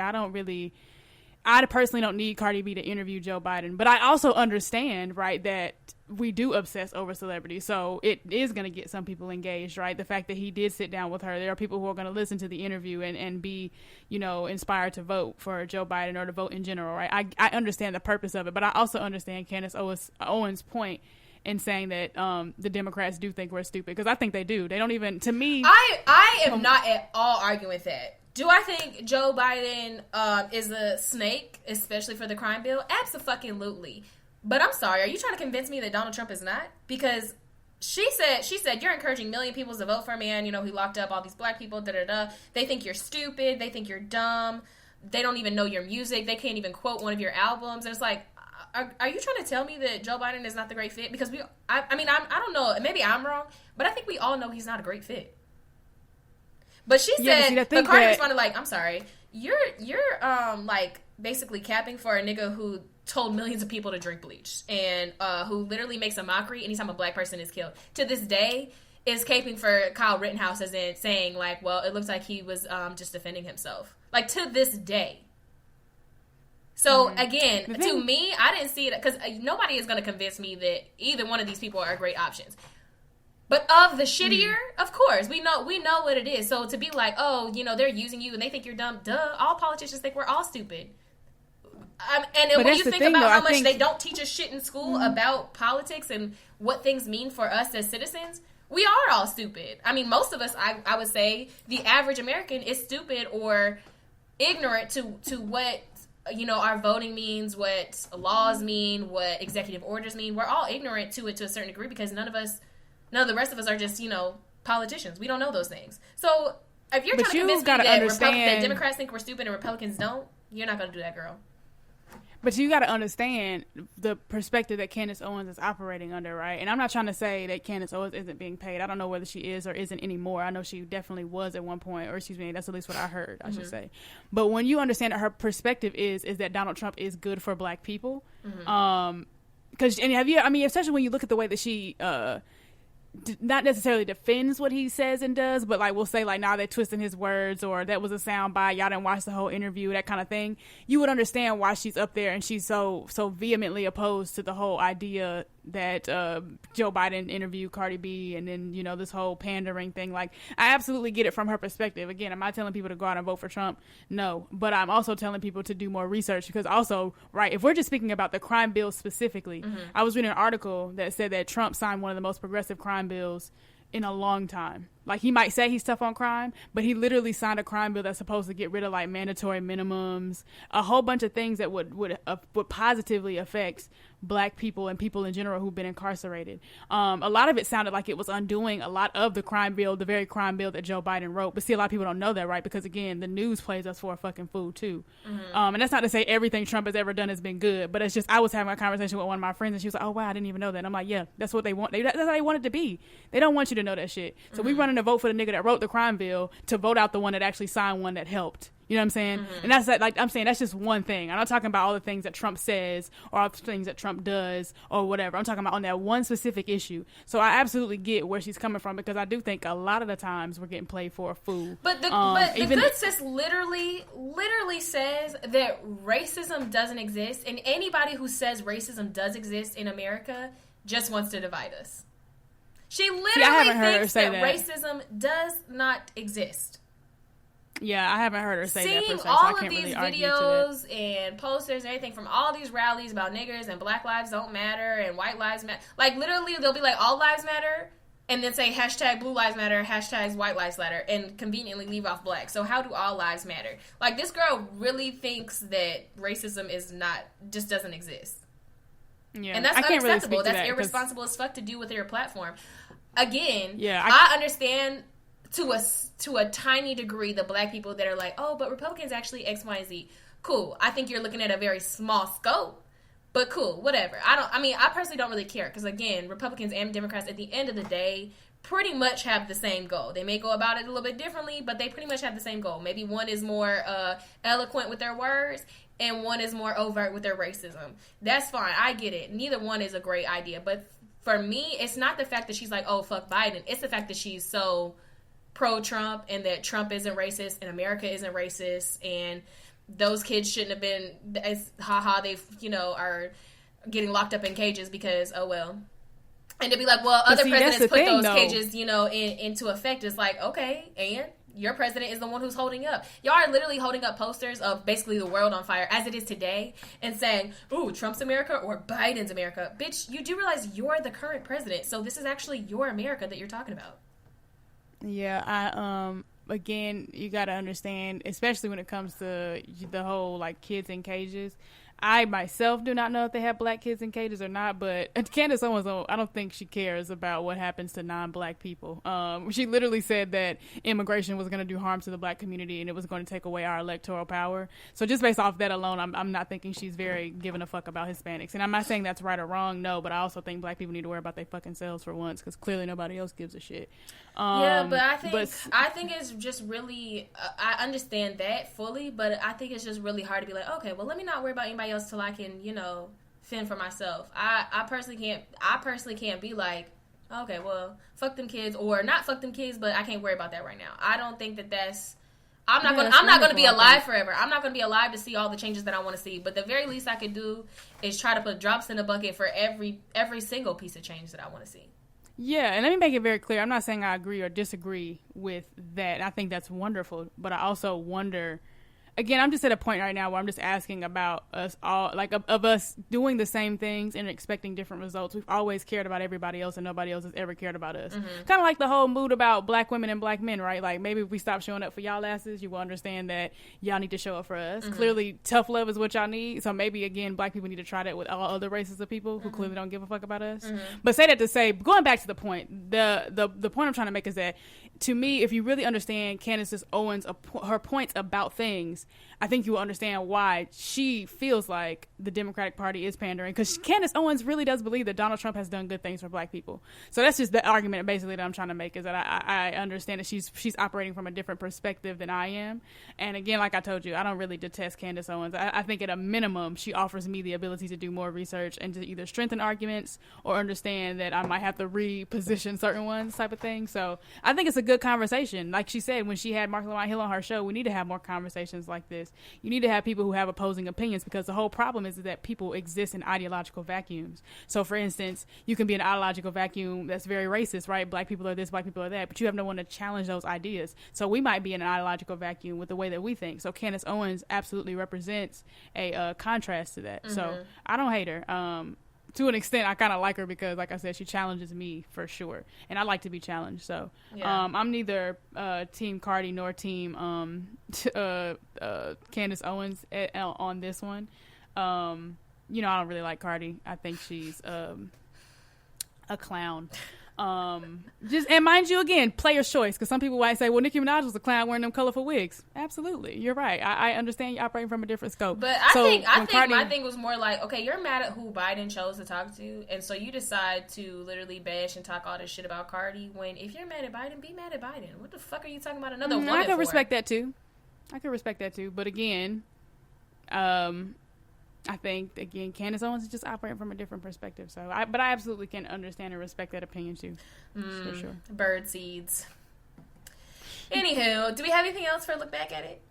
I personally don't need Cardi B to interview Joe Biden, but I also understand, right, that we do obsess over celebrities, so it is going to get some people engaged, right? The fact that he did sit down with her, there are people who are going to listen to the interview and be, you know, inspired to vote for Joe Biden or to vote in general, right? I understand the purpose of it, but I also understand Candice Owens' point in saying that the Democrats do think we're stupid, because I think they do. They don't even, to me... I am not at all arguing with that. Do I think Joe Biden is a snake, especially for the crime bill? Abso-fucking-lutely. But I'm sorry, are you trying to convince me that Donald Trump is not? Because she said, you're encouraging a million people to vote for a man, you know, he locked up all these black people, da-da-da. They think you're stupid, they think you're dumb, they don't even know your music, they can't even quote one of your albums. And it's like, are you trying to tell me that Joe Biden is not the great fit? Because I don't know, maybe I'm wrong, but I think we all know he's not a great fit. But she said, but Cardi responded like, I'm sorry, you're like basically capping for a nigga who told millions of people to drink bleach and who literally makes a mockery anytime a black person is killed. To this day, is caping for Kyle Rittenhouse as in saying like, well, it looks like he was just defending himself. Like, to this day. So again, to me, I didn't see it, because nobody is going to convince me that either one of these people are great options. But of the shittier, of course, we know what it is. So to be like, oh, you know, they're using you and they think you're dumb. Duh, all politicians think we're all stupid. And when you think about how much they don't teach us shit in school about politics and what things mean for us as citizens, we are all stupid. I mean, most of us, I would say, the average American is stupid or ignorant to what, you know, our voting means, what laws mean, what executive orders mean. We're all ignorant to it to a certain degree, because none of the rest of us are just, you know, politicians. We don't know those things. So if you're trying to convince me that Democrats think we're stupid and Republicans don't, you're not going to do that, girl. But you got to understand the perspective that Candice Owens is operating under, right? And I'm not trying to say that Candice Owens isn't being paid. I don't know whether she is or isn't anymore. I know she definitely was at one point, or excuse me, that's at least what I heard, I should say. But when you understand that her perspective is that Donald Trump is good for black people, because especially when you look at the way that she not necessarily defends what he says and does, but like we'll say like, nah, they're twisting his words, or that was a sound bite, y'all didn't watch the whole interview, that kind of thing. You would understand why she's up there and she's so vehemently opposed to the whole idea that Joe Biden interviewed Cardi B, and then, you know, this whole pandering thing. Like, I absolutely get it from her perspective. Again, am I telling people to go out and vote for Trump? No. But I'm also telling people to do more research, because also, right, if we're just speaking about the crime bill specifically, I was reading an article that said that Trump signed one of the most progressive crime bills in a long time. Like, he might say he's tough on crime, but he literally signed a crime bill that's supposed to get rid of like mandatory minimums, a whole bunch of things that would positively affect black people and people in general who've been incarcerated. A lot of it sounded like it was undoing a lot of the crime bill, the very crime bill that Joe Biden wrote. But see, a lot of people don't know that, right? Because again, the news plays us for a fucking fool too. And that's not to say everything Trump has ever done has been good, but it's just, I was having a conversation with one of my friends and she was like, oh wow, I didn't even know that. And I'm like, yeah, that's what they want. That's how they want it to be. They don't want you to know that shit. So we running to vote for the nigga that wrote the crime bill to vote out the one that actually signed one that helped. You know what I'm saying? And that's like, I'm saying that's just one thing. I'm not talking about all the things that Trump says or all the things that Trump does or whatever. I'm talking about on that one specific issue. So I absolutely get where she's coming from, because I do think a lot of the times we're getting played for a fool. But the good sis literally says that racism doesn't exist, and anybody who says racism does exist in America just wants to divide us. She literally thinks that racism does not exist. Yeah, I haven't heard her say that per se, so all of these videos and posters and everything from all these rallies about niggers and black lives don't matter and white lives matter. Like, literally, they'll be like, all lives matter, and then say hashtag blue lives matter, hashtags white lives matter, and conveniently leave off black. So how do all lives matter? Like, this girl really thinks that racism just doesn't exist. Yeah, and that's unacceptable. Really that's irresponsible as fuck to do with your platform. Again, yeah, I understand to a tiny degree the black people that are like, oh, but Republicans actually X, Y, and Z. Cool. I think you're looking at a very small scope, but cool, whatever. I personally don't really care, because again, Republicans and Democrats at the end of the day pretty much have the same goal. They may go about it a little bit differently, but they pretty much have the same goal. Maybe one is more eloquent with their words, and one is more overt with their racism. That's fine. I get it. Neither one is a great idea. But for me, it's not the fact that she's like, oh, fuck Biden. It's the fact that she's so pro-Trump and that Trump isn't racist and America isn't racist and those kids shouldn't have been, they, are getting locked up in cages because, oh, well. And to be like, well, other presidents put those cages, into effect. It's like, okay, and your president is the one who's holding up. Y'all are literally holding up posters of basically the world on fire as it is today and saying, ooh, Trump's America or Biden's America. Bitch, you do realize you're the current president. So this is actually your America that you're talking about. Yeah, again, you got to understand, especially when it comes to the whole, like, kids in cages. I myself do not know if they have black kids in cages or not, but Candice Owens, I don't think she cares about what happens to non-black people. She literally said that immigration was going to do harm to the black community and it was going to take away our electoral power. So just based off that alone, I'm not thinking she's very giving a fuck about Hispanics. And I'm not saying that's right or wrong, no, but I also think black people need to worry about their fucking selves for once because clearly nobody else gives a shit. But I think it's just really, I understand that fully, but I think it's just really hard to be like, okay, well, let me not worry about anybody else till I can, fend for myself. I personally can't be like, okay, well, fuck them kids, or not fuck them kids, but I can't worry about that right now. I don't think that's I'm not going to be alive forever. I'm not going to be alive to see all the changes that I want to see, but the very least I could do is try to put drops in the bucket for every single piece of change that I want to see. Yeah, and let me make it very clear. I'm not saying I agree or disagree with that. I think that's wonderful, but I also wonder, again, I'm just at a point right now where I'm just asking about us all, like, of us doing the same things and expecting different results. We've always cared about everybody else and nobody else has ever cared about us. Mm-hmm. Kind of like the whole mood about black women and black men, right? Like, maybe if we stop showing up for y'all asses, you will understand that y'all need to show up for us. Mm-hmm. Clearly, tough love is what y'all need. So maybe, again, black people need to try that with all other races of people who clearly don't give a fuck about us. Mm-hmm. But say that to say, going back to the point, the point I'm trying to make is that, to me, if you really understand Candice Owens, her points about things, I think you will understand why she feels like the Democratic Party is pandering, because Candice Owens really does believe that Donald Trump has done good things for black people. So that's just the argument basically that I'm trying to make, is that I understand that she's operating from a different perspective than I am. And again, like I told you, I don't really detest Candice Owens. I think at a minimum she offers me the ability to do more research and to either strengthen arguments or understand that I might have to reposition certain ones, type of thing. So I think it's a good conversation. Like she said, when she had Mark Lamont Hill on her show, we need to have more conversations like this. You need to have people who have opposing opinions, because the whole problem is that people exist in ideological vacuums. So for instance, you can be an ideological vacuum that's very racist, right? Black people are this, black people are that, but you have no one to challenge those ideas. So we might be in an ideological vacuum with the way that we think. So Candice Owens absolutely represents a contrast to that. Mm-hmm. So I don't hate her. To an extent, I kind of like her because, like I said, she challenges me for sure, and I like to be challenged. So, yeah. I'm neither Team Cardi nor Team Candice Owens on this one. I don't really like Cardi. I think she's a clown. And mind you, again, player's choice, because some people might say, well, Nicki Minaj was a clown wearing them colorful wigs. Absolutely, you're right. I understand you're operating from a different scope. But I think my thing was more like, okay, you're mad at who Biden chose to talk to, and so you decide to literally bash and talk all this shit about Cardi, when if you're mad at Biden, be mad at Biden. What the fuck are you talking about another woman I can for? respect that too. But again, I think, again, Candice Owens is just operating from a different perspective. So, I absolutely can understand and respect that opinion too, for sure. Bird seeds. Anywho, do we have anything else for a look back at it?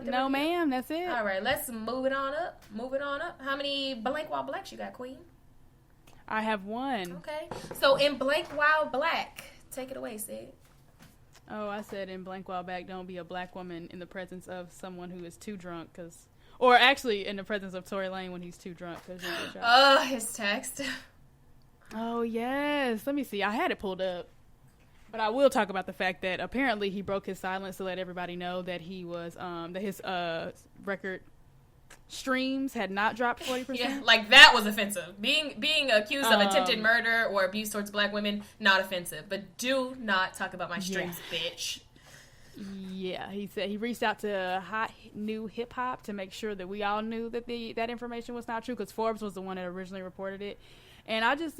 No, ma'am. That's it. All right, let's move it on up. How many blank while blacks you got, Queen? I have one. Okay. So in blank while black, take it away, Sid. Oh, I said in blank while black, don't be a black woman in the presence of someone who is too drunk, or actually in the presence of Tory Lanez when he's too drunk. Oh, his text. Oh, yes. Let me see. I had it pulled up. But I will talk about the fact that apparently he broke his silence to let everybody know that he was, that his record streams had not dropped 40%. Yeah, like that was offensive. Being accused of attempted murder or abuse towards black women, not offensive. But do not talk about my streams, bitch. Yeah, he said he reached out to Hot New Hip Hop to make sure that we all knew that that information was not true, because Forbes was the one that originally reported it. And I just,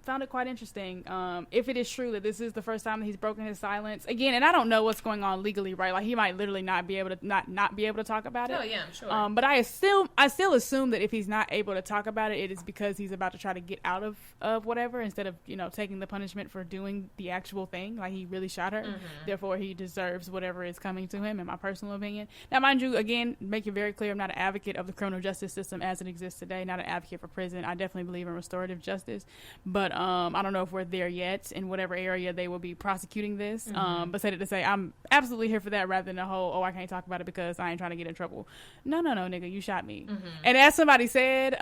found it quite interesting. If it is true that this is the first time that he's broken his silence again, and I don't know what's going on legally, right? Like he might literally not be able to talk about it. Oh yeah, I'm sure. But I still assume that if he's not able to talk about it, it is because he's about to try to get out of whatever, instead of taking the punishment for doing the actual thing. Like he really shot her, therefore he deserves whatever is coming to him. In my personal opinion. Now, mind you, again, make it very clear, I'm not an advocate of the criminal justice system as it exists today. Not an advocate for prison. I definitely believe in restorative justice, but I don't know if we're there yet in whatever area they will be prosecuting this. But say that to say, I'm absolutely here for that rather than the whole, I can't talk about it because I ain't trying to get in trouble. No, nigga, you shot me. And as somebody said,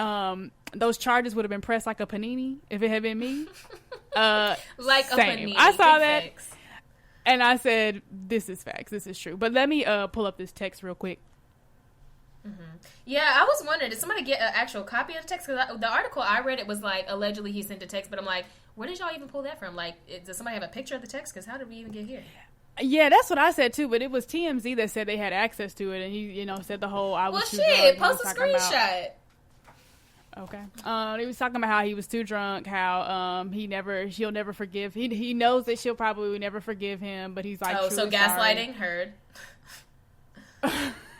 those charges would have been pressed like a panini if it had been me. Like same. a panini. I saw that. Facts. And I said, this is facts. This is true. But let me pull up this text real quick. Yeah, I was wondering, did somebody get an actual copy of the text? Because the article I read, it was like, allegedly he sent a text. But I'm like, where did y'all even pull that from? Like, does somebody have a picture of the text? Because how did we even get here? Yeah, that's what I said too. But it was TMZ that said they had access to it. And he, said the whole, I was well, too shit, drunk. post a screenshot. Okay. He was talking about how he was too drunk, how she'll never forgive. He knows that she'll probably never forgive him, but he's like, so gaslighting, heard.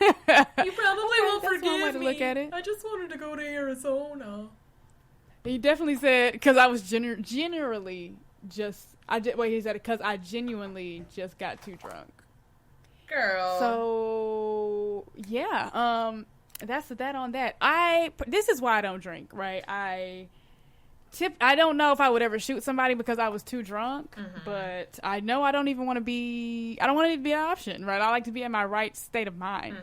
You probably won't forgive me. Look at it. I just wanted to go to Arizona. He definitely said, because I was genuinely just, he said, because I genuinely just got too drunk. Girl. So, yeah, that's that on that. This is why I don't drink, right? I don't know if I would ever shoot somebody because I was too drunk, but I know I don't want it to be an option, right? I like to be in my right state of mind.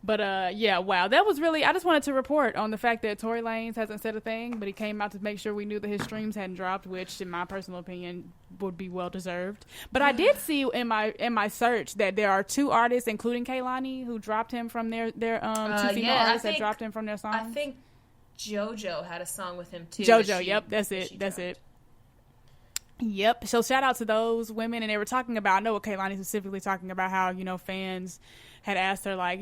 But yeah, wow, that was really, I just wanted to report on the fact that Tory Lanez hasn't said a thing, but he came out to make sure we knew that his streams hadn't dropped, which in my personal opinion would be well deserved. But I did see in my search that there are 2 artists, including Kehlani, who dropped him from their 2 female artists that dropped him from their songs. I think JoJo had a song with him too. JoJo, yep, that's it. Yep. So shout out to those women, and they were talking about, I know what Kehlani specifically talking about, how fans had asked her like,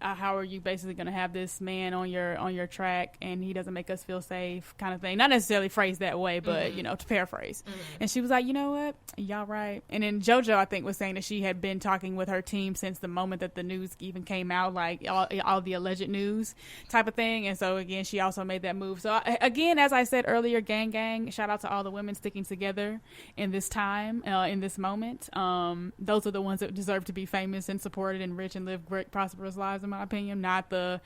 how are you basically going to have this man on your track and he doesn't make us feel safe, kind of thing. Not necessarily phrased that way, but to paraphrase. And she was like, you know what, y'all right. And then JoJo, I think, was saying that she had been talking with her team since the moment that the news even came out, like all the alleged news type of thing. And so again, she also made that move. So again, as I said earlier, gang, shout out to all the women sticking together in this time, in this moment. Those are the ones that deserve to be famous and supported and rich and live great prosperous lives, in my opinion. Not the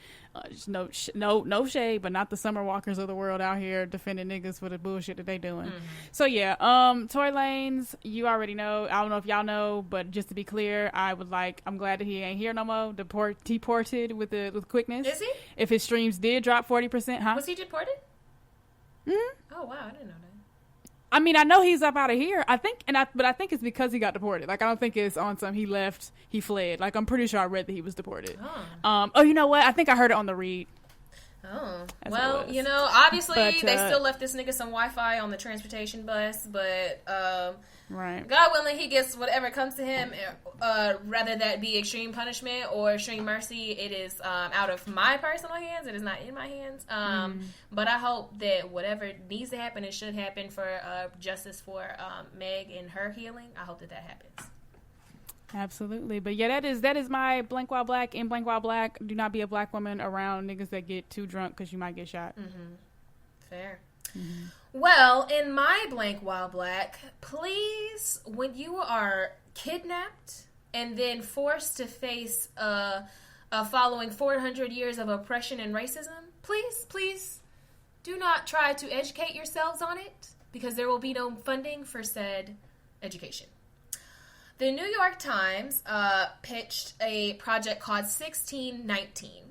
no shade, but not the Summer Walkers of the world out here defending niggas for the bullshit that they doing. So yeah, Tory Lanez, you already know. I don't know if y'all know, but just to be clear, I'm glad that he ain't here no more. Deported with quickness. Is he? If his streams did drop 40%, huh? Was he deported? Oh wow, I didn't know that. I mean, I know he's up out of here. I think it's because he got deported. Like, I don't think it's on some he left, he fled. Like, I'm pretty sure I read that he was deported. You know what? I think I heard it on the read. Oh, well, obviously they still left this nigga some Wi-Fi on the transportation bus, but right. God willing, he gets whatever comes to him. Rather that be extreme punishment or extreme mercy, it is out of my personal hands. It is not in my hands. But I hope that whatever needs to happen and should happen for justice for Meg and her healing, I hope that happens. Absolutely. But yeah, that is my blank while black. In blank while black, do not be a black woman around niggas that get too drunk because you might get shot. Fair. Well, in my blank while black, please, when you are kidnapped and then forced to face following 400 years of oppression and racism, please do not try to educate yourselves on it, because there will be no funding for said education. The New York Times pitched a project called 1619.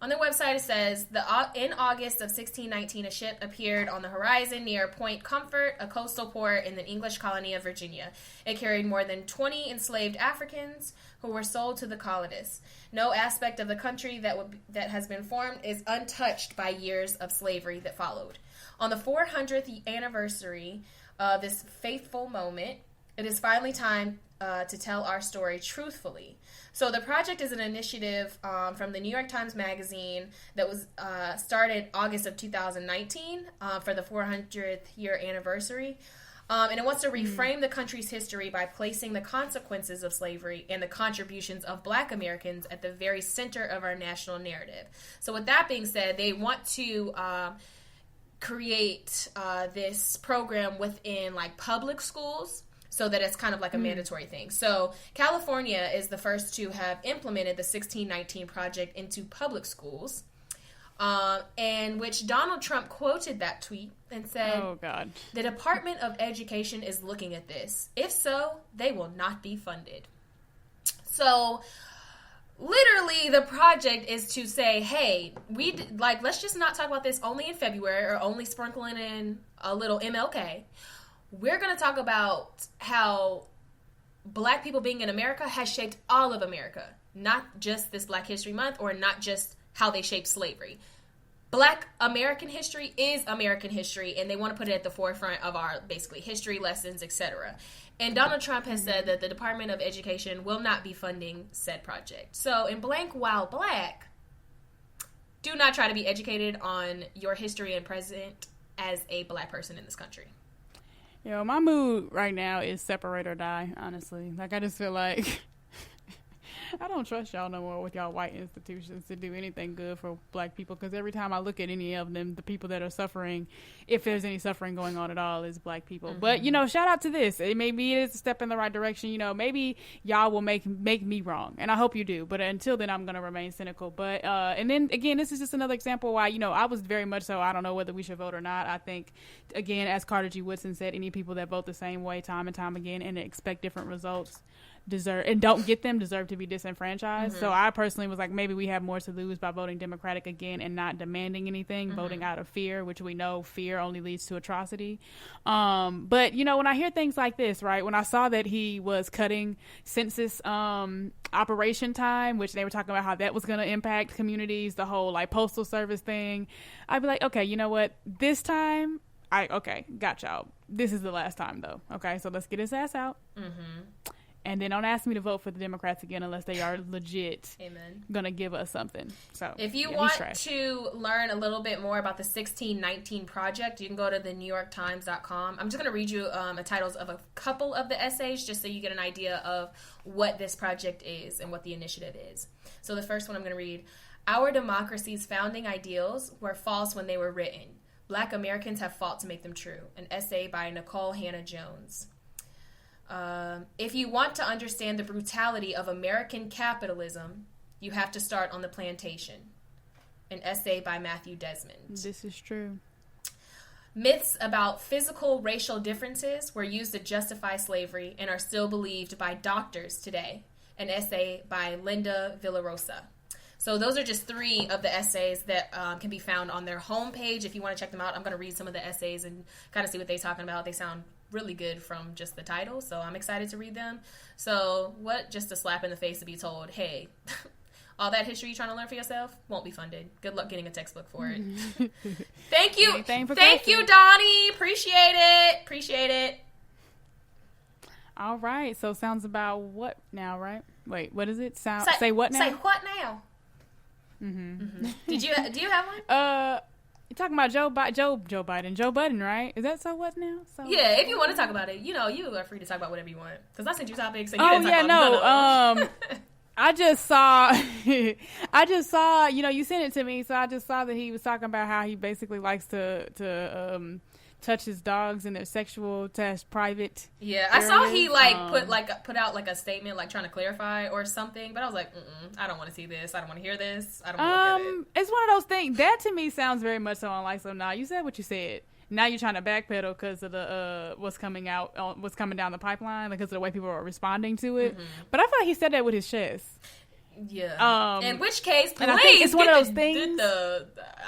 On their website, it says, in August of 1619, a ship appeared on the horizon near Point Comfort, a coastal port in the English colony of Virginia. It carried more than 20 enslaved Africans who were sold to the colonists. No aspect of the country that has been formed is untouched by years of slavery that followed. On the 400th anniversary of this faithful moment, It is finally time to tell our story truthfully. So the project is an initiative from the New York Times Magazine that was started August of 2019 for the 400th year anniversary. And it wants to reframe the country's history by placing the consequences of slavery and the contributions of Black Americans at the very center of our national narrative. So with that being said, they want to create this program within like public schools, so that it's kind of like a mandatory thing. So California is the first to have implemented the 1619 Project into public schools, and which Donald Trump quoted that tweet and said, "Oh God, the Department of Education is looking at this. If so, they will not be funded." So literally the project is to say, hey, let's just not talk about this only in February or only sprinkling in a little MLK. We're going to talk about how Black people being in America has shaped all of America, not just this Black History Month or not just how they shaped slavery. Black American history is American history, and they want to put it at the forefront of our basically history lessons, etc. And Donald Trump has said that the Department of Education will not be funding said project. So in blank while Black, do not try to be educated on your history and present as a Black person in this country. Yo, my mood right now is separate or die, honestly. Like, I just feel like I don't trust y'all no more with y'all white institutions to do anything good for Black people, because every time I look at any of them, the people that are suffering, if there's any suffering going on at all, is Black people. But, shout out to this. Maybe it is a step in the right direction. Maybe y'all will make me wrong, and I hope you do. But until then, I'm going to remain cynical. But, and then, again, this is just another example why, I was very much so, I don't know whether we should vote or not. I think, again, as Carter G. Woodson said, any people that vote the same way time and time again and expect different results deserve to be disenfranchised. So I personally was like, maybe we have more to lose by voting Democratic again and not demanding anything, voting out of fear, which we know fear only leads to atrocity. But when I hear things like this, right, when I saw that he was cutting census operation time, which they were talking about how that was going to impact communities, the whole like postal service thing, I'd be like, okay, you know what, this time got y'all, this is the last time though. Okay, so let's get his ass out. And then don't ask me to vote for the Democrats again unless they are legit gonna give us something. So if you want to learn a little bit more about the 1619 Project, you can go to the NewYorkTimes.com. I'm just gonna read you the titles of a couple of the essays just so you get an idea of what this project is and what the initiative is. So the first one I'm gonna read: Our democracy's founding ideals were false when they were written. Black Americans have fought to make them true. An essay by Nicole Hannah Jones. If you want to understand the brutality of American capitalism, you have to start on the plantation. An essay by Matthew Desmond. This is true. Myths about physical racial differences were used to justify slavery and are still believed by doctors today. An essay by Linda Villarosa. So those are just 3 of the essays that can be found on their homepage. If you want to check them out, I'm going to read some of the essays and kind of see what they're talking about. They sound really good from just the title, so I'm excited to read them. So what just a slap in the face to be told, hey, all that history you're trying to learn for yourself won't be funded. Good luck getting a textbook for it. Thank you. Thank you, Donnie. Appreciate it. All right, so sounds about what now, right? Wait, what is it? Say what now? Say what now? Do you have one? You're talking about Joe Budden, right? Is that so what now? So yeah, if you want to talk about it, you are free to talk about whatever you want. Because I sent you topics and you didn't talk about none of them. I just saw, you sent it to me, so I just saw that he was talking about how he basically likes to touch his dogs and their sexual private. Yeah, areas. I saw he put out like a statement like trying to clarify or something, but I was like, I don't want to see this. I don't want to hear this. I don't want to look at it. It's one of those things that to me sounds very much so unlike. So now you said what you said. Now you're trying to backpedal because of the what's coming down the pipeline, because of the way people are responding to it. But I feel like he said that with his chest. Yeah. In which case, please, and I think it's one of those things. I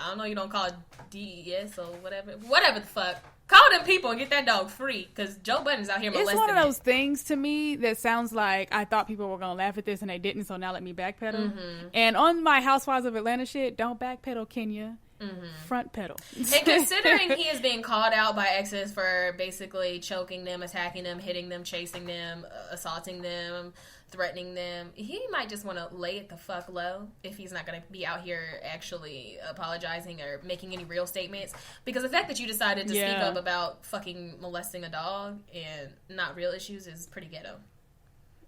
don't know. You don't call it DES or whatever the fuck. Call them people and get that dog free, because Joe Budden's out here molesting. It's one of those things to me that sounds like I thought people were gonna laugh at this and they didn't. So now let me backpedal. And on my Housewives of Atlanta shit, don't backpedal, Kenya. Front pedal. And considering he is being called out by exes for basically choking them, attacking them, hitting them, chasing them, assaulting them, threatening them, he might just want to lay it the fuck low if he's not going to be out here actually apologizing or making any real statements. Because the fact that you decided to speak up about fucking molesting a dog and not real issues is pretty ghetto.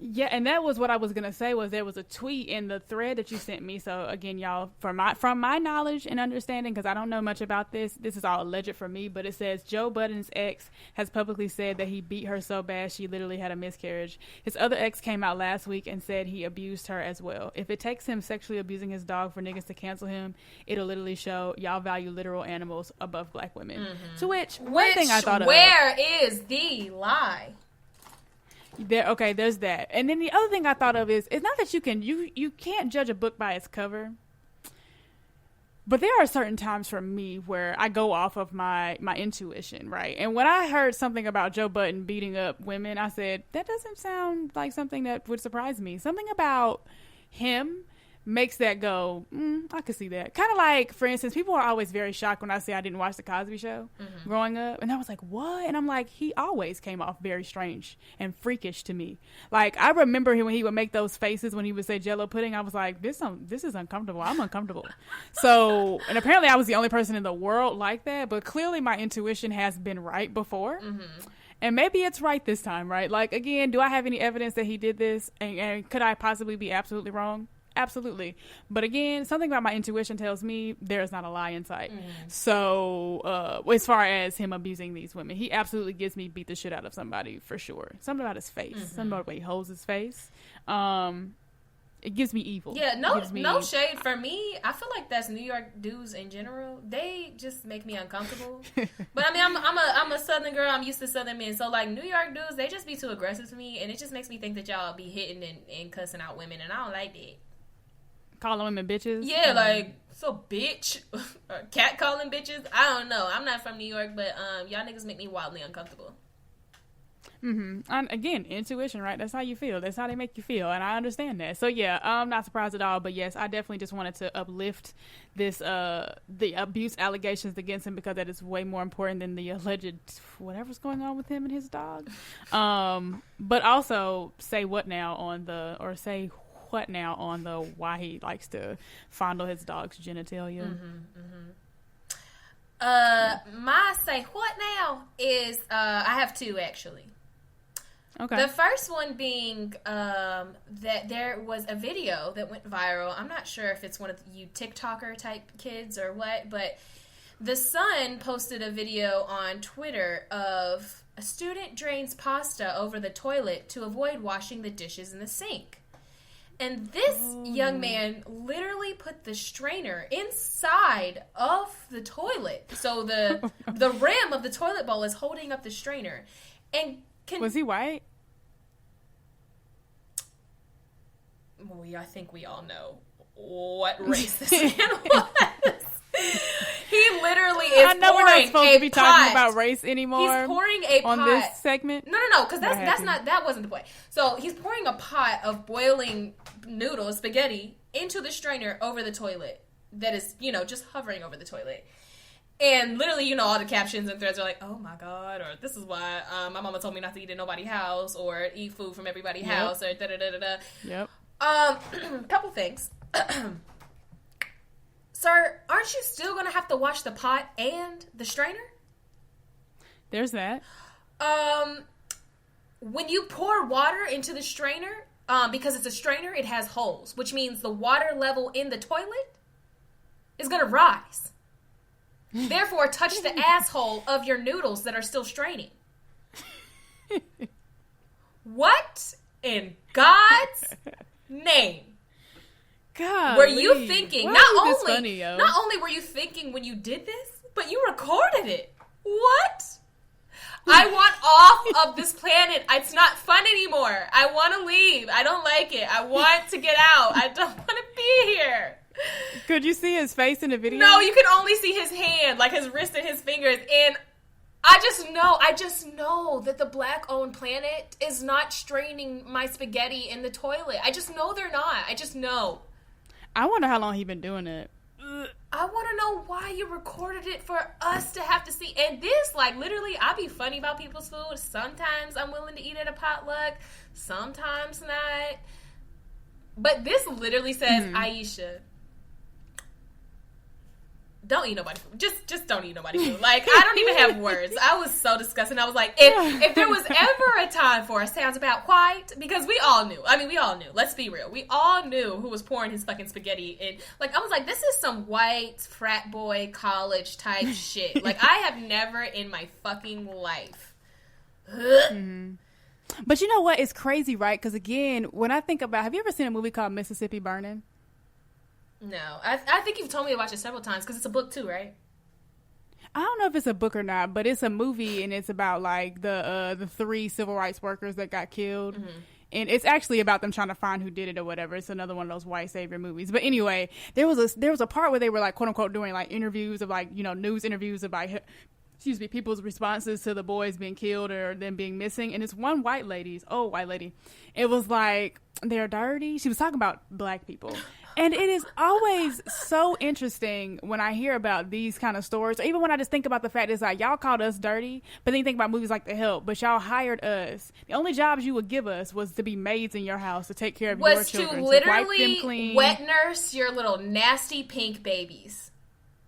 Yeah, and that was what I was going to say, was there was a tweet in the thread that you sent me. So, again, y'all, from my knowledge and understanding, because I don't know much about this is all alleged for me, but it says Joe Budden's ex has publicly said that he beat her so bad she literally had a miscarriage. His other ex came out last week and said he abused her as well. If it takes him sexually abusing his dog for niggas to cancel him, it'll literally show y'all value literal animals above black women. To which, one thing I thought of. Where is the lie? There's that. And then the other thing I thought of is, it's not that you can't judge a book by its cover, but there are certain times for me where I go off of my intuition, right? And when I heard something about Joe Budden beating up women, I said, that doesn't sound like something that would surprise me. Something about him makes that go, I could see that. Kind of like, for instance, people are always very shocked when I say I didn't watch The Cosby Show growing up. And I was like, what? And I'm like, he always came off very strange and freakish to me. Like, I remember when he would make those faces when he would say Jell-O pudding. I was like, this is uncomfortable. I'm uncomfortable. So, and apparently I was the only person in the world like that. But clearly my intuition has been right before. And maybe it's right this time, right? Like, again, do I have any evidence that he did this? And could I possibly be absolutely wrong? Absolutely. But again, something about my intuition tells me there's not a lie in sight. So as far as him abusing these women, he absolutely gets me beat the shit out of somebody for sure. Something about his face. Something about the way he holds his face. It gives me evil. Yeah, no shade for me. I feel like that's New York dudes in general. They just make me uncomfortable. But I mean, I'm a Southern girl. I'm used to Southern men. So like New York dudes, they just be too aggressive to me, and it just makes me think that y'all be hitting and cussing out women, and I don't like that. Calling women bitches? Yeah, like, so bitch. Or cat calling bitches. I don't know. I'm not from New York, but y'all niggas make me wildly uncomfortable. And again, intuition, right? That's how you feel. That's how they make you feel. And I understand that. So yeah, I'm not surprised at all. But yes, I definitely just wanted to uplift this, the abuse allegations against him, because that is way more important than the alleged whatever's going on with him and his dog. But also say what now on the why he likes to fondle his dog's genitalia. My say what now is I have two actually. Okay. The first one being that there was a video that went viral. I'm not sure if it's one of you TikToker type kids or what, but the Sun posted a video on Twitter of a student drains pasta over the toilet to avoid washing the dishes in the sink. And this young man literally put the strainer inside of the toilet. So the rim of the toilet bowl is holding up the strainer. And was he white? Well, I think we all know what race this man was. He literally is. I know we're not supposed to be talking about race anymore. He's pouring a pot on this segment. No, because that wasn't the point. So he's pouring a pot of boiling noodles, spaghetti, into the strainer over the toilet. That is, just hovering over the toilet. And literally, all the captions and threads are like, "Oh my god," or "This is why my mama told me not to eat at nobody's house," or "Eat food from everybody's house," or da da da da. Yep. Couple things. Sir, aren't you still going to have to wash the pot and the strainer? There's that. When you pour water into the strainer, because it's a strainer, it has holes, which means the water level in the toilet is going to rise. Therefore, touch the asshole of your noodles that are still straining. What in God's name? God, were you thinking? Not only were you thinking when you did this, but you recorded it. What? I want off of this planet. It's not fun anymore. I want to leave. I don't like it. I want to get out. I don't want to be here. Could you see his face in the video? No, you can only see his hand, like his wrist and his fingers. And I just know that the black-owned planet is not straining my spaghetti in the toilet. I just know they're not. I just know. I wonder how long he's been doing it. I want to know why you recorded it for us to have to see. And this, like, literally, I be funny about people's food. Sometimes I'm willing to eat at a potluck. Sometimes not. But this literally says, Aisha, don't eat nobody food. Just don't eat nobody food. Like, I don't even have words. I was so disgusted. I was like, if there was ever a time for a Sounds About White, because we all knew. I mean, we all knew. Let's be real. We all knew who was pouring his fucking spaghetti in. Like, I was like, this is some white frat boy college type shit. Like, I have never in my fucking life. But you know what? It's crazy, right? Because again, when I think about, have you ever seen a movie called Mississippi Burning? No, I think you've told me to watch it several times because it's a book too, right? I don't know if it's a book or not, but it's a movie and it's about like the 3 civil rights workers that got killed. And it's actually about them trying to find who did it or whatever. It's another one of those white savior movies. But anyway, there was a part where they were like, quote unquote, doing like interviews of like, you know, news interviews about people's responses to the boys being killed or them being missing. And it's one white lady. It was like, they're dirty. She was talking about black people. And it is always so interesting when I hear about these kind of stories, or even when I just think about the fact that it's like, y'all called us dirty, but then you think about movies like The Help, but y'all hired us. The only jobs you would give us was to be maids in your house, to take care of your children, to literally wipe them clean, wet nurse your little nasty pink babies.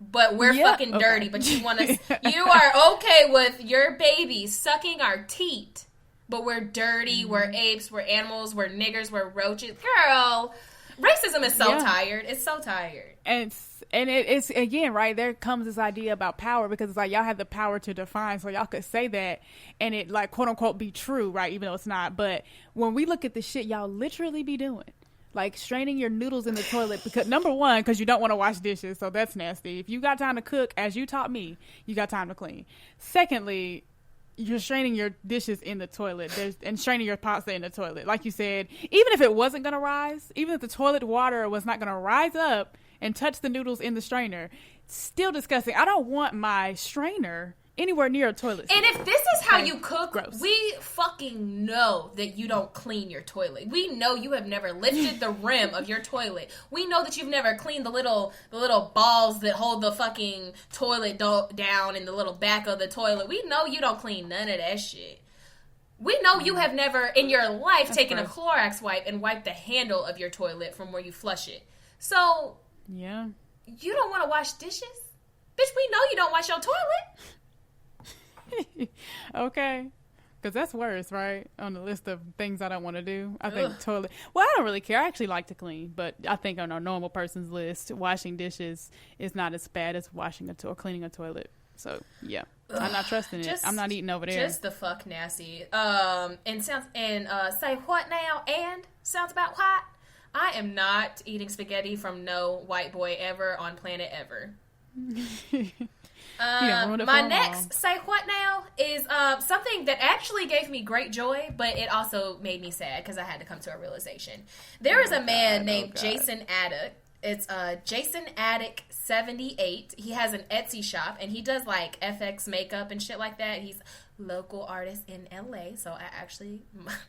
But we're fucking dirty, but you want us, you are okay with your babies sucking our teat, but we're dirty, we're apes, we're animals, we're niggers, we're roaches. Girl, racism is so tired. It's so tired. And it's again, right, there comes this idea about power, because it's like, y'all have the power to define, so y'all could say that and it like, quote unquote, be true, right, even though it's not. But when we look at the shit y'all literally be doing, like straining your noodles in the toilet, because number one, because you don't want to wash dishes, so that's nasty. If you got time to cook, as you taught me, you got time to clean. Secondly, you're straining your dishes in the toilet and straining your pasta in the toilet. Like you said, even if it wasn't going to rise, even if the toilet water was not going to rise up and touch the noodles in the strainer, still disgusting. I don't want my strainer anywhere near a toilet seat. And if this is how you cook, gross. We fucking know that you don't clean your toilet. We know you have never lifted the rim of your toilet. We know that you've never cleaned the little balls that hold the fucking toilet down in the little back of the toilet. We know you don't clean none of that shit. We know you have never in your life taken a Clorox wipe and wiped the handle of your toilet from where you flush it. So, yeah, you don't want to wash dishes? Bitch, we know you don't wash your toilet. Okay, because that's worse, right? On the list of things I don't want to do, I think toilet. Well, I don't really care. I actually like to clean, but I think on a normal person's list, washing dishes is not as bad as washing or cleaning a toilet. So yeah, I'm not trusting it. I'm not eating over there. Just the fuck nasty. And say what now? And sounds about what? I am not eating spaghetti from no white boy ever on planet ever. My next say what now is something that actually gave me great joy, but it also made me sad because I had to come to a realization. There is a man named Jason Addick. It's Jason Addick 78. He has an Etsy shop and he does like FX makeup and shit like that. He's a local artist in LA, so I actually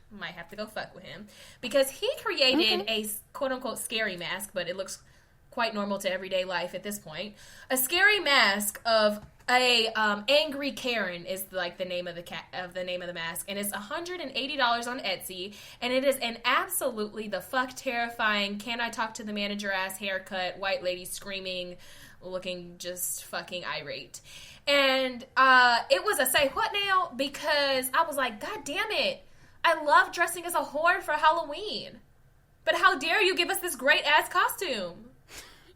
might have to go fuck with him because he created a quote unquote scary mask, but it looks quite normal to everyday life at this point. A scary mask of a angry Karen is like the name of the mask, and it's $180 on Etsy, and it is an absolutely the fuck terrifying can I talk to the manager ass haircut, white lady screaming, looking just fucking irate. And it was a say what now because I was like, god damn it, I love dressing as a whore for Halloween, but how dare you give us this great ass costume?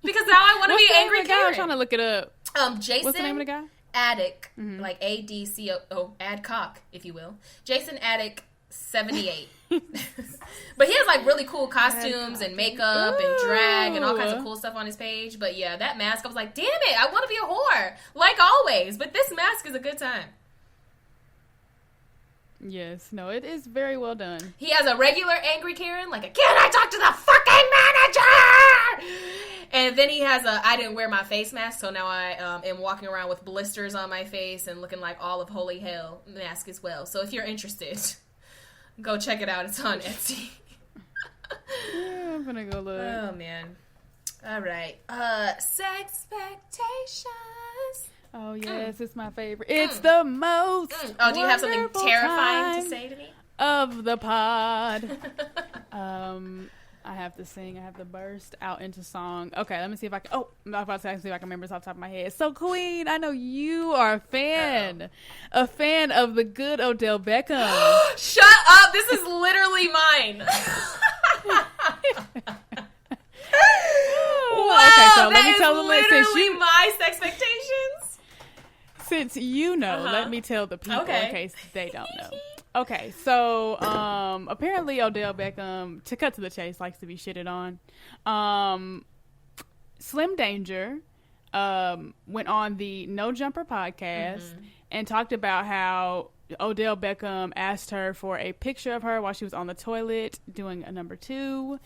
Because now I want to be an angry Karen. I'm trying to look it up. Jason. What's the name of the guy? Addick, like ADCO, Adcock, if you will. Jason Addick, 78. But he has like really cool costumes and makeup and drag and all kinds of cool stuff on his page. But yeah, that mask, I was like, damn it, I want to be a whore, like always. But this mask is a good time. Yes, no, it is very well done. He has a regular angry Karen, like a, can I talk to the fucking manager? And then he has a, I didn't wear my face mask, so now I am walking around with blisters on my face and looking like all of holy hell mask as well. So if you're interested, go check it out. It's on Etsy. Yeah, I'm gonna go look. Oh, man. All right. Sexpectations. Oh, yes, it's my favorite. It's the most Oh, do you have something terrifying time to say to me? of the pod. I have to sing. I have to burst out into song. Okay, let me see if I can. Oh, I'm about to see if I can remember this off the top of my head. So, Queen, I know you are a fan. A fan of the good Odell Beckham. Shut up. This is literally mine. Wow, okay, so let that me is tell the literally my Sexpectations. Since you know, let me tell the people in case they don't know. Okay, so apparently Odell Beckham, to cut to the chase, likes to be shitted on. Slim Danger went on the No Jumper podcast and talked about how Odell Beckham asked her for a picture of her while she was on the toilet doing a number 2,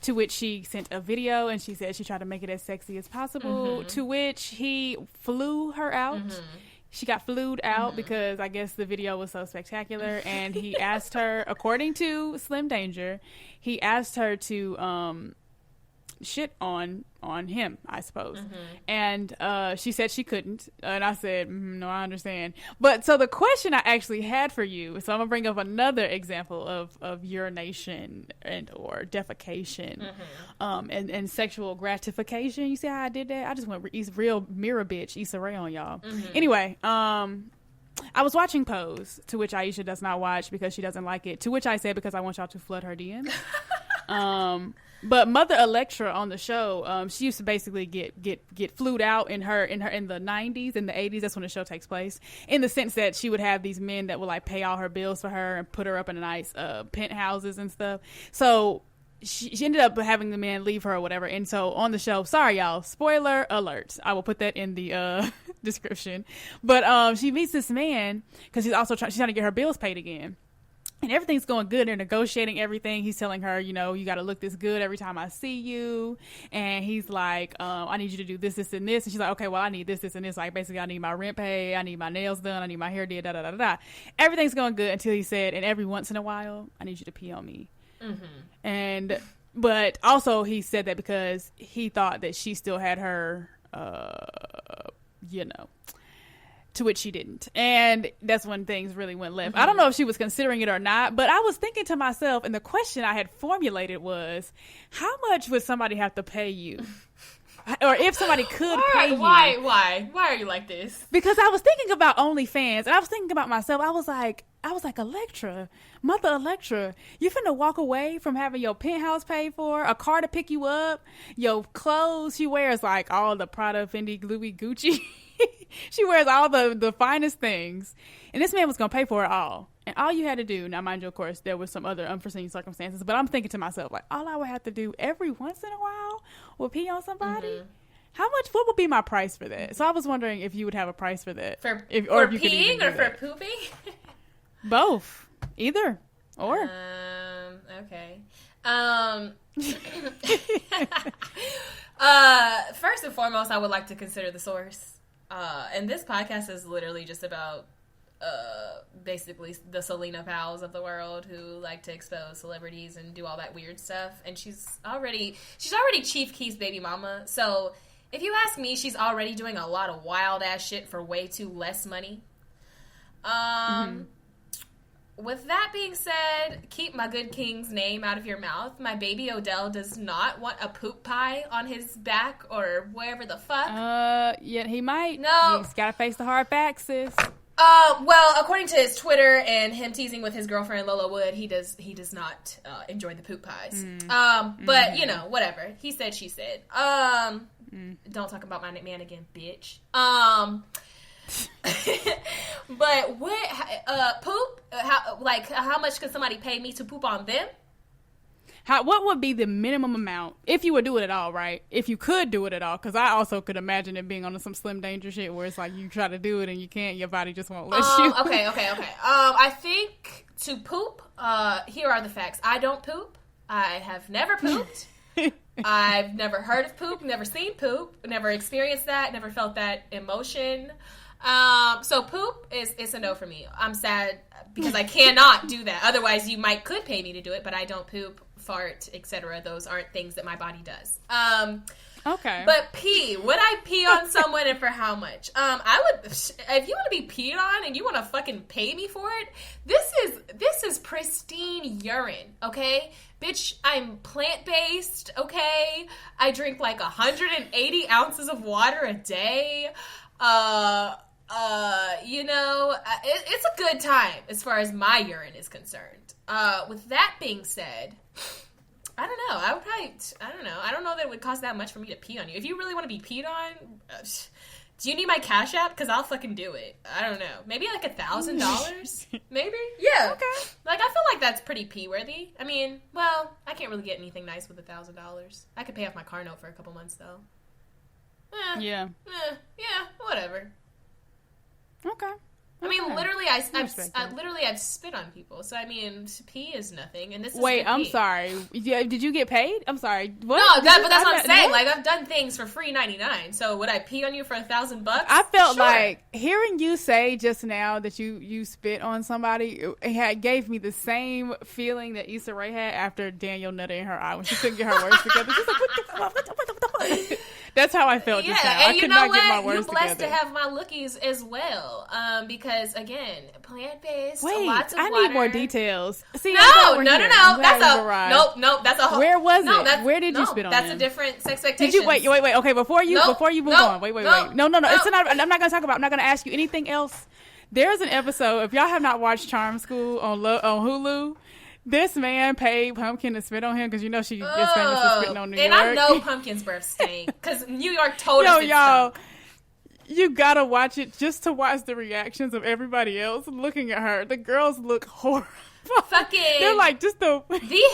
to which she sent a video, and she said she tried to make it as sexy as possible, to which he flew her out. She got flued out because I guess the video was so spectacular, and he asked her, according to Slim Danger, he asked her to shit on him, I suppose. And she said she couldn't, and I said, no, I understand. But so the question I actually had for you, so I'm gonna bring up another example of urination and or defecation and sexual gratification. You see how I did that? I just went real mirror bitch Issa Rae on y'all. Anyway, I was watching Pose, to which Aisha does not watch because she doesn't like it, to which I said because I want y'all to flood her DMs. But Mother Electra on the show, she used to basically get flued out in the 90s and the 80s. That's when the show takes place, in the sense that she would have these men that would like pay all her bills for her and put her up in nice penthouses and stuff. So she ended up having the man leave her or whatever. And so on the show, sorry y'all, spoiler alert, I will put that in the description. But she meets this man because she's trying to get her bills paid again. And everything's going good. They're negotiating everything. He's telling her, you got to look this good every time I see you. And he's like, I need you to do this, this, and this. And she's like, okay, well, I need this, this, and this. Like, basically, I need my rent paid. I need my nails done. I need my hair did, da-da-da-da-da. Everything's going good until he said, and every once in a while, I need you to pee on me. But also he said that because he thought that she still had her, to which she didn't. And that's when things really went left. I don't know if she was considering it or not, but I was thinking to myself, and the question I had formulated was, how much would somebody have to pay you? Or if somebody could pay you. Why are you like this? Because I was thinking about OnlyFans, and I was thinking about myself. I was like, Electra, Mother Electra, you finna walk away from having your penthouse paid for, a car to pick you up, your clothes. She wears like all the Prada, Fendi, Louis, Gucci. She wears all the finest things, and this man was gonna pay for it all. And all you had to do, now mind you, of course, there was some other unforeseen circumstances, but I'm thinking to myself, like, all I would have to do every once in a while would pee on somebody. How much? What would be my price for that? So I was wondering if you would have a price for that, for peeing or for pooping. Both, either or. Okay. First and foremost, I would like to consider the source. And this podcast is literally just about basically the Selena Powells of the world who like to expose celebrities and do all that weird stuff. And she's already Chief Keef's baby mama. So if you ask me, she's already doing a lot of wild ass shit for way too less money. With that being said, keep my good king's name out of your mouth. My baby Odell does not want a poop pie on his back or wherever the fuck. Yeah, he might. No. He's gotta face the hard facts, sis. Well, according to his Twitter and him teasing with his girlfriend Lola Wood, he does not enjoy the poop pies. But whatever. He said, she said. Don't talk about my man again, bitch. But what poop? How much could somebody pay me to poop on them? What would be the minimum amount if you would do it at all, right? If you could do it at all, because I also could imagine it being on some Slim Danger shit where it's like you try to do it and you can't, your body just won't let you. Okay. I think to poop, here are the facts. I don't poop. I have never pooped. I've never heard of poop, never seen poop, never experienced that, never felt that emotion. So poop is a no for me. I'm sad because I cannot do that. Otherwise, you could pay me to do it, but I don't poop, fart, etc. Those aren't things that my body does. Okay. But pee. Would I pee on someone and for how much? I would, if you want to be peed on and you want to fucking pay me for it, this is pristine urine, okay? Bitch, I'm plant-based, okay? I drink like 180 ounces of water a day. It's a good time as far as my urine is concerned. With that being said, I don't know. I don't know that it would cost that much for me to pee on you. If you really want to be peed on, do you need my Cash App? Because I'll fucking do it. I don't know. Maybe like $1,000? Maybe? Yeah. Okay. Like, I feel like that's pretty pee-worthy. I mean, well, I can't really get anything nice with $1,000. I could pay off my car note for a couple months, though. Yeah, whatever. Okay. I mean, literally, I've spit on people. So, I mean, pee is nothing. And this is Wait, I'm sorry. Did you get paid? I'm sorry. What? No, but that's what I'm saying. Like, I've done things for free 99. So, would I pee on you for $1,000? I felt like hearing you say just now that you spit on somebody, it gave me the same feeling that Issa Rae had after Daniel nutted in her eye when she couldn't get her words together. She's like, what the fuck? That's how I felt just now. I could not get my words together. You're blessed to have my lookies as well. Because, again, plant-based, Wait, lots of water. I need more details. See, no. That's a whole... Where was it? Where did you spit on That's him? A different Sexpectations. Did you... Wait. Okay, before you move on. Wait. No. I'm not going to talk about... I'm not going to ask you anything else. There's an episode, if y'all have not watched Charm School on Hulu... This man paid Pumpkin to spit on him because you know she is famous for spitting on New York. And I know Pumpkin's breath stank because New York told us y'all, you gotta watch it just to watch the reactions of everybody else looking at her. The girls look horrible. Fucking, they're like just the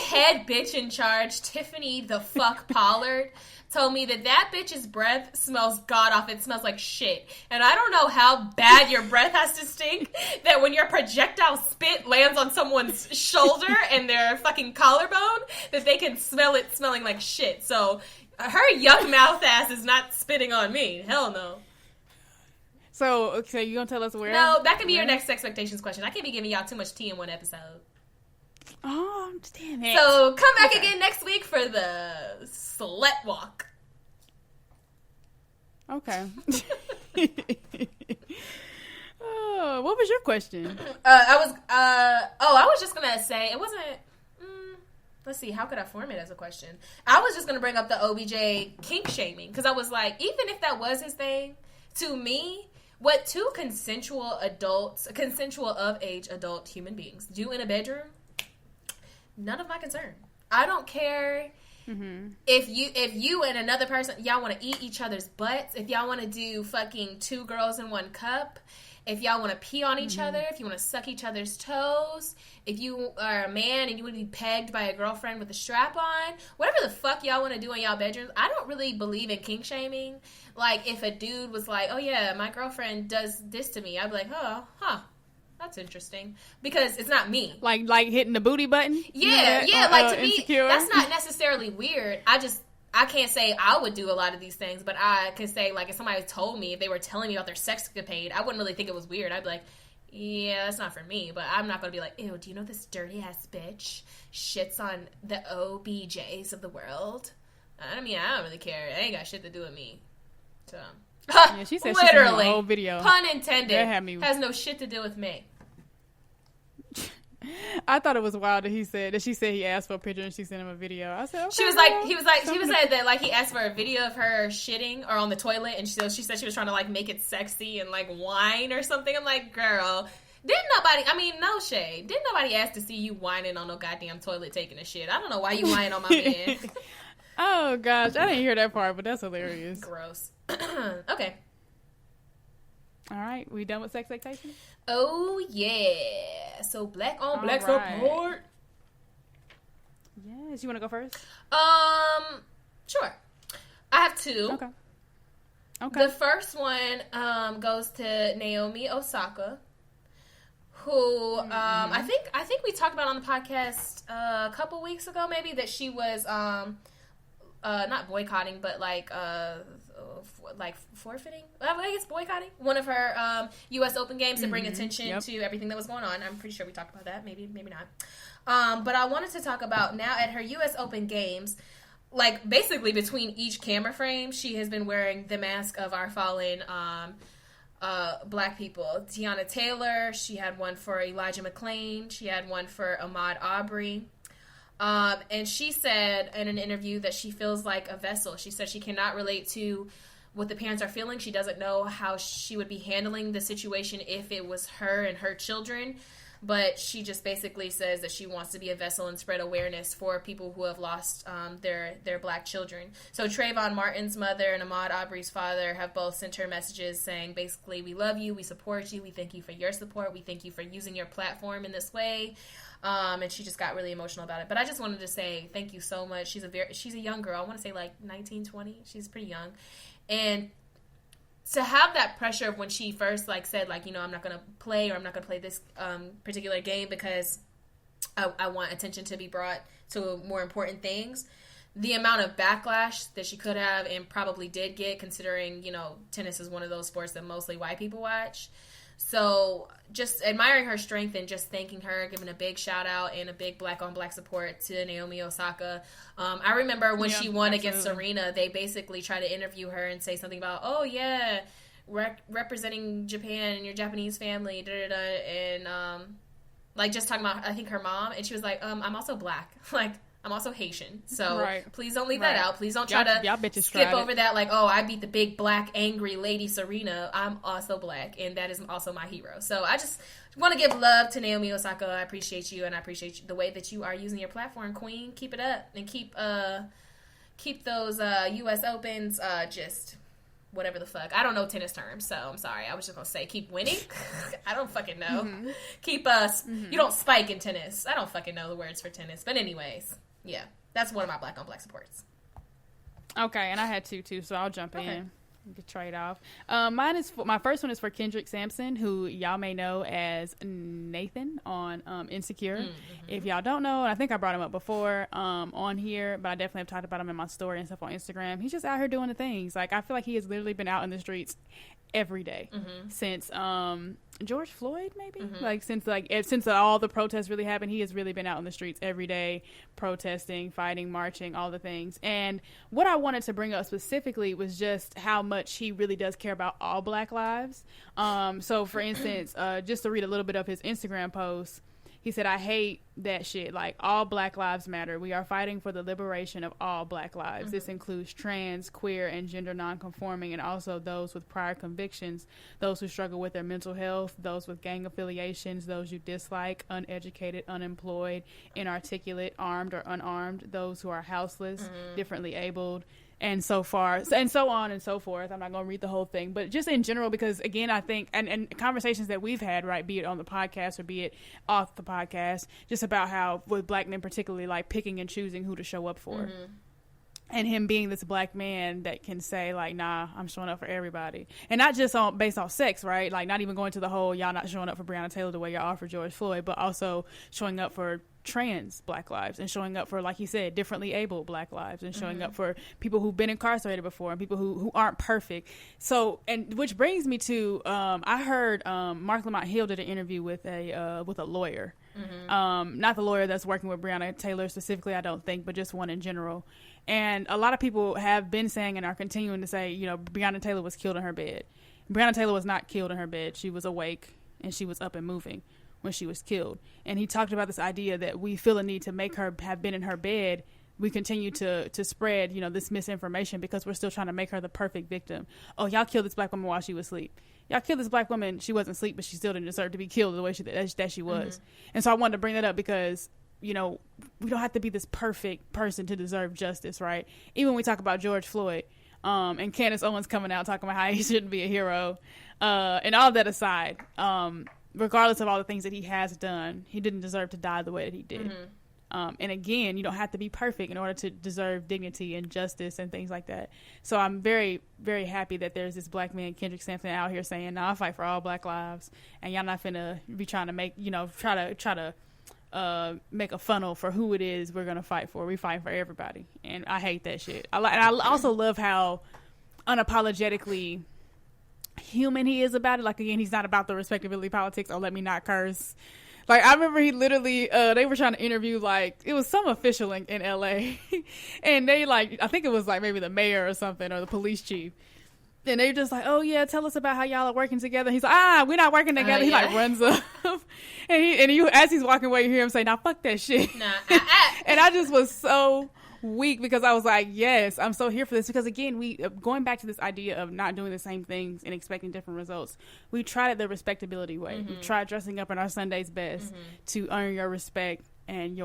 head bitch in charge, Tiffany the fuck Pollard, told me that bitch's breath smells god awful. It smells like shit. And I don't know how bad your breath has to stink that when your projectile spit lands on someone's shoulder and their fucking collarbone, that they can smell it smelling like shit. So her yuck mouth ass is not spitting on me. Hell no. So, okay, you gonna tell us where? No, that can be your next Sexpectations question. I can't be giving y'all too much tea in one episode. Oh, damn it. So, come back again next week for the slut walk. Okay. What was your question? I was just gonna say, it wasn't, let's see, how could I form it as a question? I was just gonna bring up the OBJ kink shaming, because I was like, even if that was his thing, to me, what two consensual of age adult human beings do in a bedroom, none of my concern. I don't care if you and another person, y'all want to eat each other's butts, if y'all want to do fucking 2 girls in 1 cup, if y'all want to pee on each other, if you want to suck each other's toes, if you are a man and you want to be pegged by a girlfriend with a strap on, whatever the fuck y'all want to do in y'all bedrooms, I don't really believe in kink shaming. Like, if a dude was like, oh yeah, my girlfriend does this to me, I'd be like, oh, huh, that's interesting. Because it's not me. Like hitting the booty button? Yeah, like to me, that's not necessarily weird. I can't say I would do a lot of these things, but I can say, like, if somebody told me, if they were telling me about their sexcapade, I wouldn't really think it was weird. I'd be like, yeah, that's not for me, but I'm not going to be like, ew, do you know this dirty-ass bitch shits on the OBJs of the world? I mean, I don't really care. It ain't got shit to do with me. So, yeah, she said literally, she whole video. Pun intended, has no shit to do with me. I thought it was wild that she said he asked for a picture and she sent him a video. I said, okay, she was said that like he asked for a video of her shitting or on the toilet, and she said she was trying to like make it sexy and like whine or something. I'm like, girl, no shade. Didn't nobody ask to see you whining on no goddamn toilet taking a shit? I don't know why you whining on my man. Oh gosh, I didn't hear that part, but that's hilarious. Gross. Okay. All right, we done with Sexpectations? Oh yeah. So black on black support. Yes, you want to go first? Sure. I have 2. Okay. The first one goes to Naomi Osaka, who I think we talked about on the podcast a couple weeks ago, maybe, that she was not boycotting, but like forfeiting, I guess boycotting one of her U.S. Open games to bring attention to everything that was going on. I'm pretty sure we talked about that. Maybe not. But I wanted to talk about now at her U.S. Open games, like, basically between each camera frame, she has been wearing the mask of our fallen black people. Teyana Taylor, she had one for Elijah McClain, she had one for Ahmaud Arbery. And she said in an interview that she feels like a vessel. She said she cannot relate to what the parents are feeling. She doesn't know how she would be handling the situation if it was her and her children. But she just basically says that she wants to be a vessel and spread awareness for people who have lost their black children. So Trayvon Martin's mother and Ahmaud Arbery's father have both sent her messages saying, basically, we love you, we support you, we thank you for your support, we thank you for using your platform in this way. And she just got really emotional about it. But I just wanted to say thank you so much. She's a young girl. I want to say like 19, 20. She's pretty young. And to have that pressure of when she first like said like, you know, I'm not going to play, or I'm not going to play this particular game because I want attention to be brought to more important things. The amount of backlash that she could have and probably did get, considering, you know, tennis is one of those sports that mostly white people watch. So just admiring her strength and just thanking her, giving a big shout out and a big black on black support to Naomi Osaka. I remember when she won against Serena, they basically tried to interview her and say something about, oh yeah, representing Japan and your Japanese family, and like just talking about, I think, her mom, and she was like, I'm also black, like I'm also Haitian, so please don't leave that out. Please don't try to skip over that, like, oh, I beat the big black angry lady Serena. I'm also black, and that is also my hero. So I just want to give love to Naomi Osaka. I appreciate you, and I appreciate the way that you are using your platform, queen. Keep it up, and keep those U.S. Opens just whatever the fuck. I don't know tennis terms, so I'm sorry. I was just gonna say keep winning. I don't fucking know. Mm-hmm. Keep us. You don't spike in tennis. I don't fucking know the words for tennis, but anyways. Yeah, that's one of my black on black supports. Okay, and I had two too, so I'll jump in. You can trade off. My first one is for Kendrick Sampson, who y'all may know as Nathan on Insecure. Mm-hmm. If y'all don't know, I think I brought him up before on here, but I definitely have talked about him in my story and stuff on Instagram. He's just out here doing the things. Like, I feel like he has literally been out in the streets every day since George Floyd, maybe like since all the protests really happened. He has really been out in the streets every day, protesting, fighting, marching, all the things. And what I wanted to bring up specifically was just how much he really does care about all black lives. So for instance, just to read a little bit of his Instagram post, he said, I hate that shit. Like, all black lives matter. We are fighting for the liberation of all black lives. This includes trans, queer, and gender nonconforming, and also those with prior convictions, those who struggle with their mental health, those with gang affiliations, those you dislike, uneducated, unemployed, inarticulate, armed or unarmed, those who are houseless, differently abled, and so far, and so on and so forth. I'm not going to read the whole thing, but just in general, because again, I think, and conversations that we've had, right, be it on the podcast or be it off the podcast, just about how with black men particularly, like picking and choosing who to show up for. And him being this black man that can say, like, nah, I'm showing up for everybody. And not just based on sex, right? Like, not even going to the whole, y'all not showing up for Breonna Taylor the way y'all are for George Floyd, but also showing up for trans black lives, and showing up for, like he said, differently abled black lives, and showing up for people who've been incarcerated before, and people who aren't perfect. So, and which brings me to, I heard Mark Lamont Hill did an interview with a lawyer. Not the lawyer that's working with Breonna Taylor specifically, I don't think, but just one in general. And a lot of people have been saying and are continuing to say, you know, Breonna Taylor was killed in her bed. Breonna Taylor was not killed in her bed. She was awake and she was up and moving when she was killed. And he talked about this idea that we feel a need to make her have been in her bed. We continue to spread, you know, this misinformation because we're still trying to make her the perfect victim. Oh, y'all killed this black woman while she was asleep. Y'all killed this black woman. She wasn't asleep, but she still didn't deserve to be killed the way that she was. And so I wanted to bring that up because, you know, we don't have to be this perfect person to deserve justice, right? Even when we talk about George Floyd and Candice Owens coming out talking about how he shouldn't be a hero, and all of that aside, regardless of all the things that he has done, he didn't deserve to die the way that he did. And again, you don't have to be perfect in order to deserve dignity and justice and things like that. So I'm very, very happy that there's this black man, Kendrick Sampson, out here saying, "No, I fight for all black lives, and y'all not finna be trying to make, you know, try to make a funnel for who it is we're gonna fight for. We fight for everybody." And I hate that shit. I also love how unapologetically human he is about it. Like, again, he's not about the respectability politics, or let me not curse. Like, I remember he literally, they were trying to interview, like, it was some official in LA. And they, like, I think it was, like, maybe the mayor or something, or the police chief. And they just like, oh, yeah, tell us about how y'all are working together. He's like, we're not working together. He, like, runs up. and as he's walking away, you hear him say, now, fuck that shit. Nah, And I just was so weak because I was like, yes, I'm so here for this. Because, again, we going back to this idea of not doing the same things and expecting different results. We tried it the respectability way. Mm-hmm. We tried dressing up in our Sunday's best to earn your respect and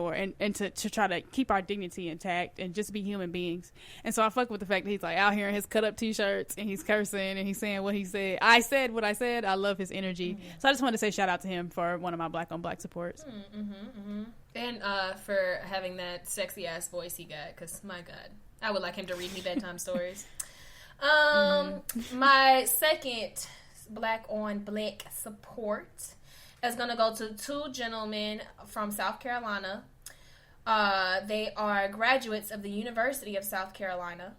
to try to keep our dignity intact and just be human beings. And so I fuck with the fact that he's like out here in his cut up t-shirts and he's cursing and he's saying what he said. I said what I said. I love his energy. So I just wanted to say shout out to him for one of my black on black supports. And for having that sexy ass voice he got, because my God, I would like him to read me bedtime stories. My second black on black support is going to go to two gentlemen from South Carolina. They are graduates of the University of South Carolina.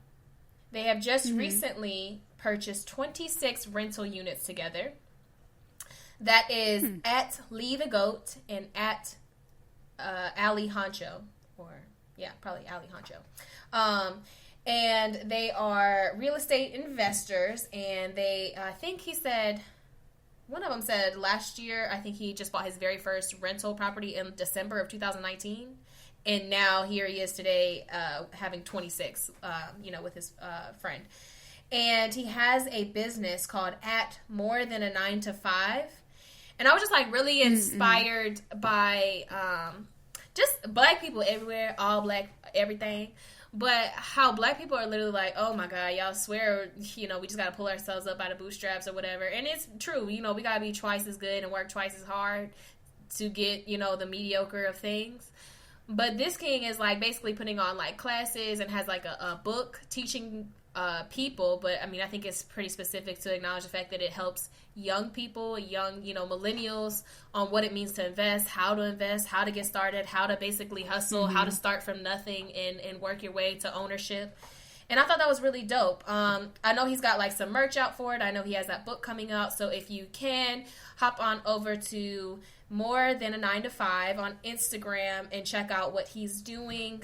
They have just recently purchased 26 rental units together. That is at LeeTheGoat and at AllyHoncho. Or, yeah, probably AllyHoncho. And they are real estate investors. And they, I think he said... One of them said last year, I think he just bought his very first rental property in December of 2019. And now here he is today having 26, with his friend. And he has a business called At More Than a 9 to 5. And I was just like really inspired by just black people everywhere, all black, everything. But how black people are literally like, oh my God, y'all swear, we just got to pull ourselves up by the bootstraps or whatever. And it's true, we got to be twice as good and work twice as hard to get, the mediocre of things. But this king is like basically putting on like classes and has like a book teaching people. But I mean, I think it's pretty specific to acknowledge the fact that it helps young people, millennials on what it means to invest, how to get started, how to basically hustle, how to start from nothing and work your way to ownership. And I thought that was really dope. I know he's got like some merch out for it. I know he has that book coming out. So if you can, hop on over to More Than a 9 to 5 on Instagram and check out what he's doing.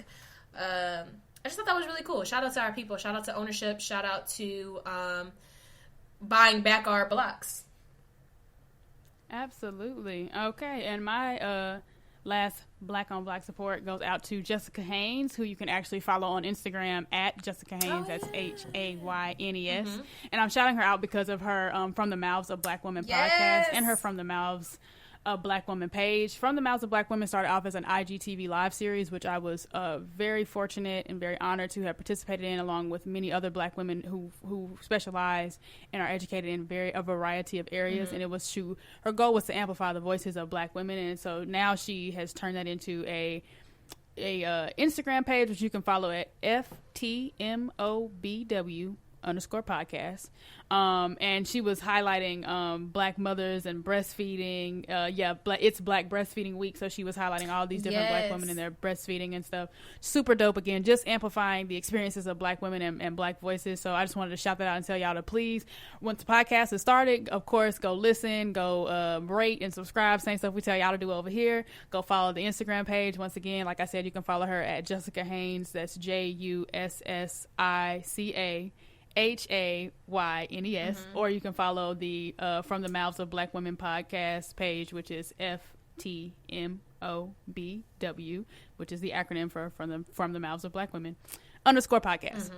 I just thought that was really cool. Shout out to our people. Shout out to ownership. Shout out to buying back our blocks. Absolutely. Okay. And my last black on black support goes out to Jussica Haynes, who you can actually follow on Instagram at Jussica Haynes. That's Haynes. And I'm shouting her out because of her From the Mouths of Black Women podcast and her From the Mouths a Black Woman page. From the Mouths of Black Women started off as an IGTV live series, which I was very fortunate and very honored to have participated in, along with many other Black women who specialize and are educated in a variety of areas. And it was her goal was to amplify the voices of Black women, and so now she has turned that into a Instagram page, which you can follow at FTMOBW_podcast. And she was highlighting Black mothers and breastfeeding. It's Black Breastfeeding Week, so she was highlighting all these different Black women and their breastfeeding and stuff. Super dope. Again, just amplifying the experiences of Black women and Black voices. So I just wanted to shout that out and tell y'all to please, once the podcast is started, of course, go listen, go rate and subscribe. Same stuff we tell y'all to do over here. Go follow the Instagram page. Once again, like I said, you can follow her at Jussica Haynes. That's JUSSICA HAYNES, or you can follow the From the Mouths of Black Women podcast page, which is FTMOBW, which is the acronym for From the Mouths of Black Women _podcast.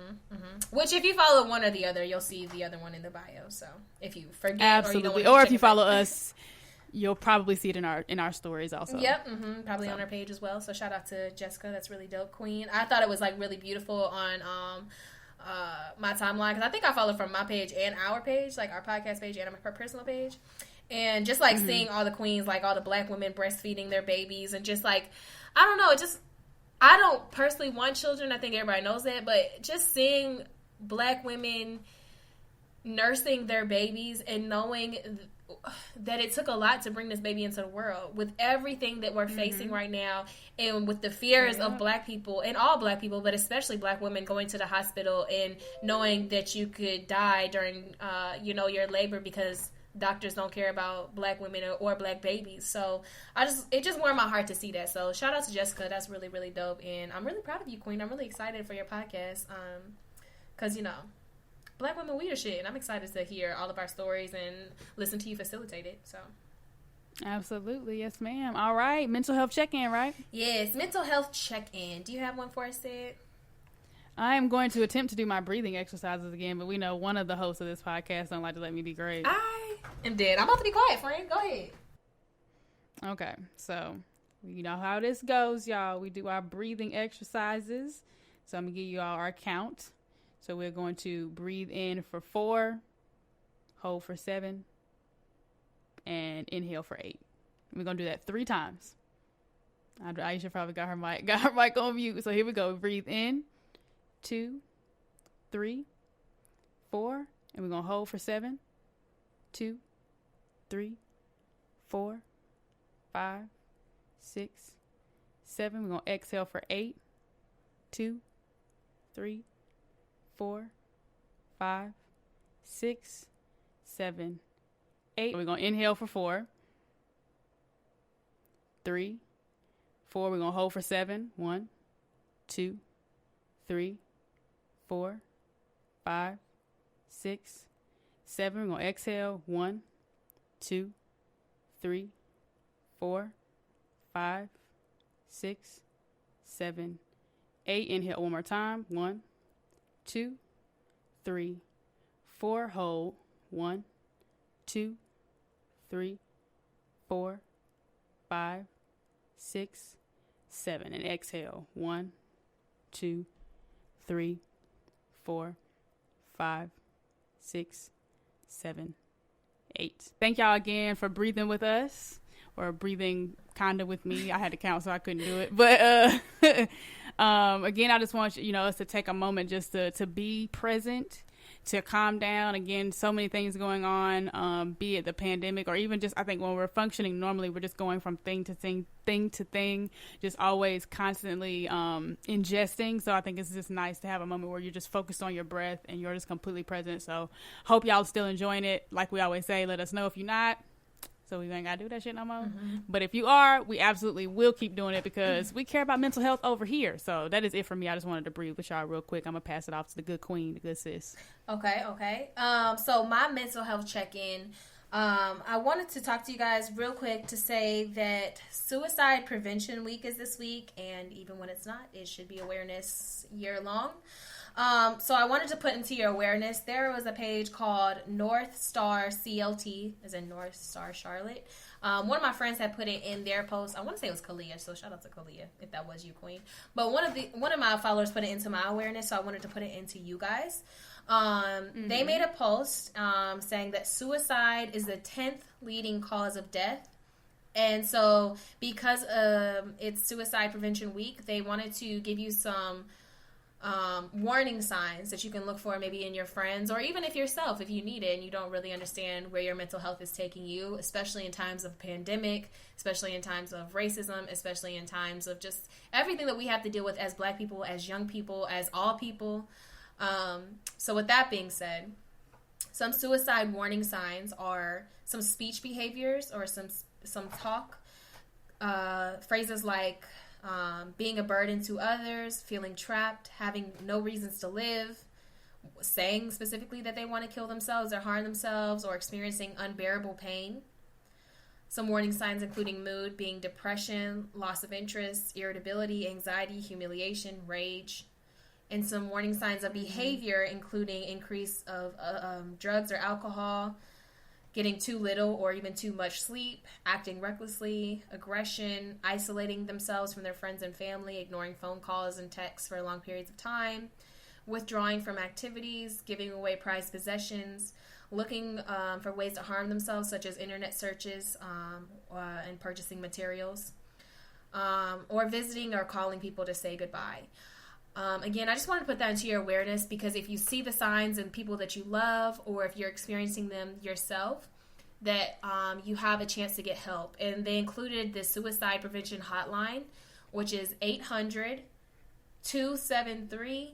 Which, if you follow one or the other, you'll see the other one in the bio. So if you forget, absolutely, or if you follow us, you'll probably see it in our stories also. Yep, probably on our page as well. So shout out to Jessica, that's really dope, queen. I thought it was like really beautiful on my timeline, because I think I follow from my page and our page, like our podcast page and our personal page, and just like seeing all the queens, like all the Black women breastfeeding their babies, and just like, I don't know, I don't personally want children, I think everybody knows that, but just seeing Black women nursing their babies and knowing that it took a lot to bring this baby into the world, with everything that we're facing right now, and with the fears of Black people, and all Black people, but especially Black women, going to the hospital and knowing that you could die during your labor because doctors don't care about black women or black babies. So it just warmed my heart to see that. So shout out to Jussica. That's really, really dope. And I'm really proud of you, Queen. I'm really excited for your podcast. Because, you know, black women, we are shit. And I'm excited to hear all of our stories and listen to you facilitate it. So. Absolutely. Yes, ma'am. All right. Mental health check-in, right? Yes. Mental health check-in. Do you have one for us, Sid? I am going to attempt to do my breathing exercises again, but we know one of the hosts of this podcast don't like to let me be great. I am dead. I'm about to be quiet, friend. Go ahead. Okay, so you know how this goes, y'all. We do our breathing exercises. So I'm going to give you all our count. So we're going to breathe in for 4, hold for 7, and inhale for 8. We're going to do that 3 times. Aisha probably got her mic on mute. So here we go. Breathe in. 2, 3, 4, and we're gonna hold for 7. 2, 3, 4, 5, 6, 7. We're gonna exhale for 8. 2, 3, 4, 5, 6, 7, 8. We're gonna inhale for 4. 3, 4. We're gonna hold for 7. 1, 2, 3, 4, 5, 6, 7. We're going to exhale. 1, 2, 3, 4, 5, 6, 7, 8. Inhale one more time. 1, 2, 3, 4. Hold. 1, 2, 3, 4, 5, 6, 7. And exhale. 1, 2, 3, 4, 5, 6, 7, 8. Thank y'all again for breathing with us, or breathing kind of with me. I had to count, so I couldn't do it. But again, I just want us to take a moment just to be present, to calm down. Again, so many things going on, be it the pandemic or even just, I think when we're functioning normally, we're just going from thing to thing, just always constantly ingesting. So I think it's just nice to have a moment where you're just focused on your breath and you're just completely present. So hope y'all still enjoying it. Like we always say, let us know if you're not. So we ain't got to do that shit no more. Mm-hmm. But if you are, we absolutely will keep doing it because we care about mental health over here. So that is it for me. I just wanted to breathe with y'all real quick. I'm going to pass it off to the good queen, the good sis. Okay. So my mental health check-in, I wanted to talk to you guys real quick to say that Suicide Prevention Week is this week. And even when it's not, it should be awareness year long. So I wanted to put into your awareness, there was a page called North Star CLT, as in North Star Charlotte. One of my friends had put it in their post. I want to say it was Kalia, so shout out to Kalia if that was you, Queen. But one of my followers put it into my awareness, so I wanted to put it into you guys. They made a post saying that suicide is the 10th leading cause of death. And so because it's Suicide Prevention Week, they wanted to give you some warning signs that you can look for maybe in your friends or even if yourself, if you need it and you don't really understand where your mental health is taking you, especially in times of pandemic, especially in times of racism, especially in times of just everything that we have to deal with as Black people, as young people, as all people. So with that being said, some suicide warning signs are some speech behaviors or some talk, phrases like being a burden to others, feeling trapped, having no reasons to live, saying specifically that they want to kill themselves or harm themselves, or experiencing unbearable pain. Some warning signs including mood, being depression, loss of interest, irritability, anxiety, humiliation, rage. And some warning signs of behavior including increase of drugs or alcohol, getting too little or even too much sleep, acting recklessly, aggression, isolating themselves from their friends and family, ignoring phone calls and texts for long periods of time, withdrawing from activities, giving away prized possessions, looking for ways to harm themselves, such as internet searches and purchasing materials, or visiting or calling people to say goodbye. Again, I just want to put that into your awareness because if you see the signs in people that you love or if you're experiencing them yourself, that you have a chance to get help. And they included the suicide prevention hotline, which is 800-273-8255.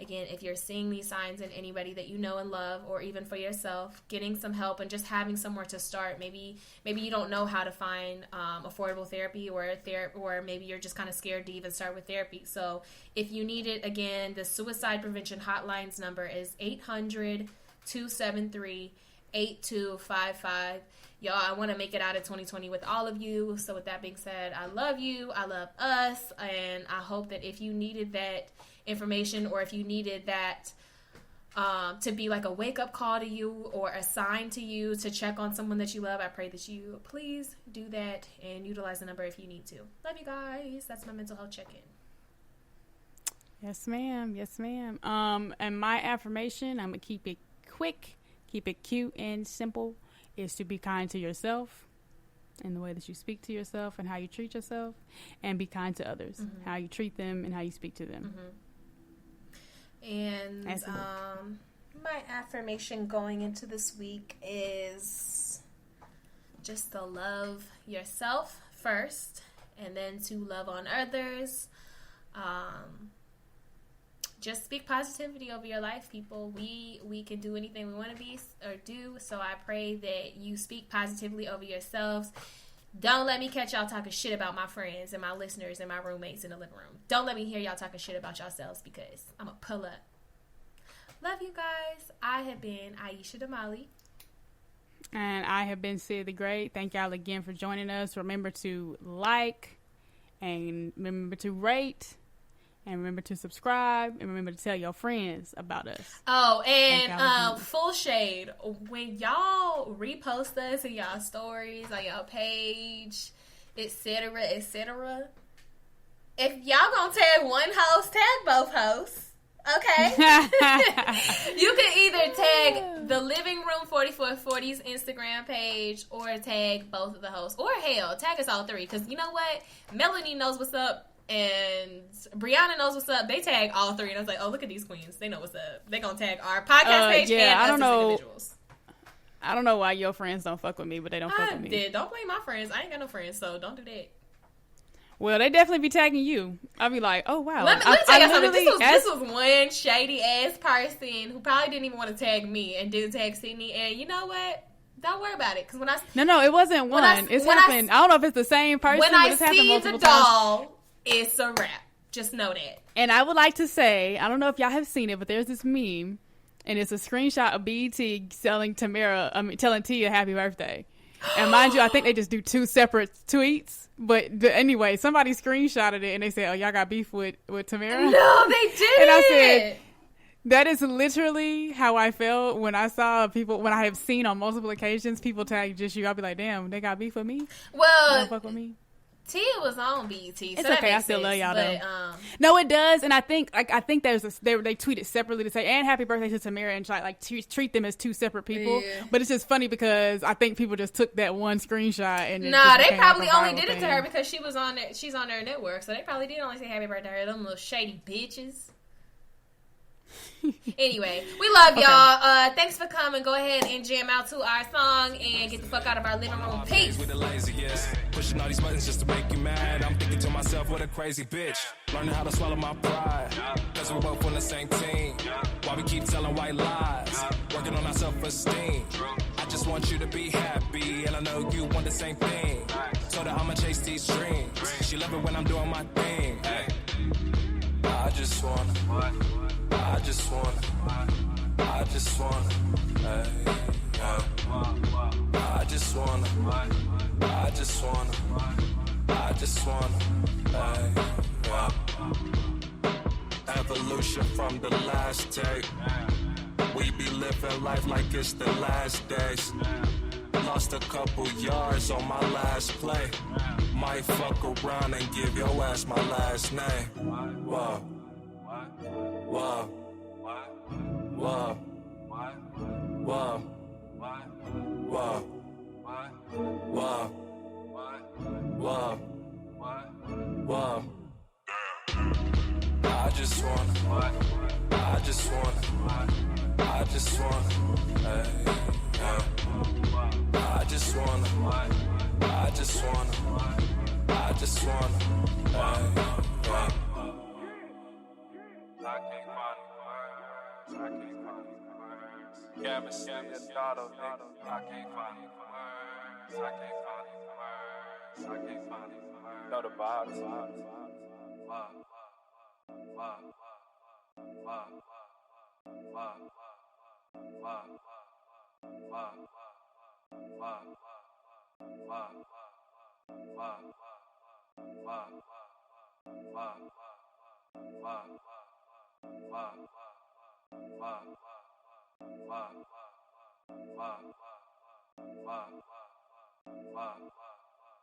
Again, if you're seeing these signs in anybody that you know and love, or even for yourself, getting some help and just having somewhere to start. Maybe you don't know how to find affordable therapy, or maybe you're just kind of scared to even start with therapy. So if you need it, again, the suicide prevention hotline's number is 800-273-8255. Y'all, I want to make it out of 2020 with all of you. So with that being said, I love you. I love us. And I hope that if you needed that information, or if you needed that to be like a wake-up call to you, or a sign to you to check on someone that you love, I pray that you please do that and utilize the number if you need to. Love you guys. That's my mental health check-in. Yes, ma'am. Yes, ma'am. And my affirmation, I'm going to keep it quick, keep it cute and simple, is to be kind to yourself in the way that you speak to yourself and how you treat yourself, and be kind to others, how you treat them and how you speak to them. And my affirmation going into this week is just to love yourself first, and then to love on others. Just speak positivity over your life, people. We can do anything we want to be or do, so I pray that you speak positively over yourselves. Don't let me catch y'all talking shit about my friends and my listeners and my roommates in the living room. Don't let me hear y'all talking shit about yourselves, because I'm going to pull up. Love you guys. I have been Aisha Damali. And I have been Sid the Great. Thank y'all again for joining us. Remember to like, and remember to rate, and remember to subscribe, and remember to tell your friends about us. Oh, and full shade, when y'all repost us in y'all stories, on y'all page, etc., if y'all gonna tag one host, tag both hosts. Okay? You can either tag the Living Room 4440's Instagram page, or tag both of the hosts, or hell, tag us all three, because you know what? Melanie knows what's up, and Brianna knows what's up. They tag all three, and I was like, oh, look at these queens. They know what's up. They gonna tag our podcast page and us as individuals. I don't know why your friends don't fuck with me, but they don't fuck with me. Don't blame my friends. I ain't got no friends, so don't do that. Well, they definitely be tagging you. I'll be like, oh, wow. Let me tell you something. This was one shady-ass person who probably didn't even want to tag me and didn't tag Sydney. And you know what? Don't worry about it. Because when I... No, it wasn't one. It's happened. I don't know if it's the same person, but it's happened multiple times. When I see the doll, it's a wrap. Just know that. And I would like to say, I don't know if y'all have seen it, but there's this meme, and it's a screenshot of BET telling Tia happy birthday. And mind you, I think they just do two separate tweets. But anyway, somebody screenshotted it and they said, oh, y'all got beef with Tamara? No, they didn't. And I said, that is literally how I felt when I saw people, when I have seen on multiple occasions, people tag just you. I'll be like, damn, they got beef with me? Well, don't fuck with me. Tia was on BET. So it's okay. I still love y'all though. No, it does, and I think they tweeted separately to say and happy birthday to Tamara and like treat them as two separate people. Yeah. But it's just funny because I think people just took that one screenshot and they probably only did it to her because she was on it. She's on their network, so they probably did only say happy birthday to her. Them little shady bitches. Anyway, we love y'all. Thanks for coming. Go ahead and jam out to our song and get the fuck out of our living room. Peace. Pushing all these buttons just to make you mad. I'm thinking to myself, what a crazy bitch. Learning how to swallow my pride. Cause we're both on the same team. Why we keep telling white lies. Working on our self-esteem. I just want you to be happy. And I know you want the same thing. Told her I'ma chase these dreams. She love it when I'm doing my thing. I just wanna. I just wanna, I just wanna, hey, I just wanna, I just wanna, I just wanna, hey, evolution from the last take. We be living life like it's the last days. Lost a couple yards on my last play. Might fuck around and give your ass my last name. Whoa. Whoa. Whoa. Whoa. Whoa. Whoa. Whoa. Whoa. I just wanna. I just wanna. I just wanna. Hey, yeah. I just wanna. I just wanna. I just wanna. Hey, yeah. I can't find it. I can't find words. Yeah, I'm seeing your daughter, nigga. I can't find words. I can't find words. I can't find words. Know the vibes. Wow.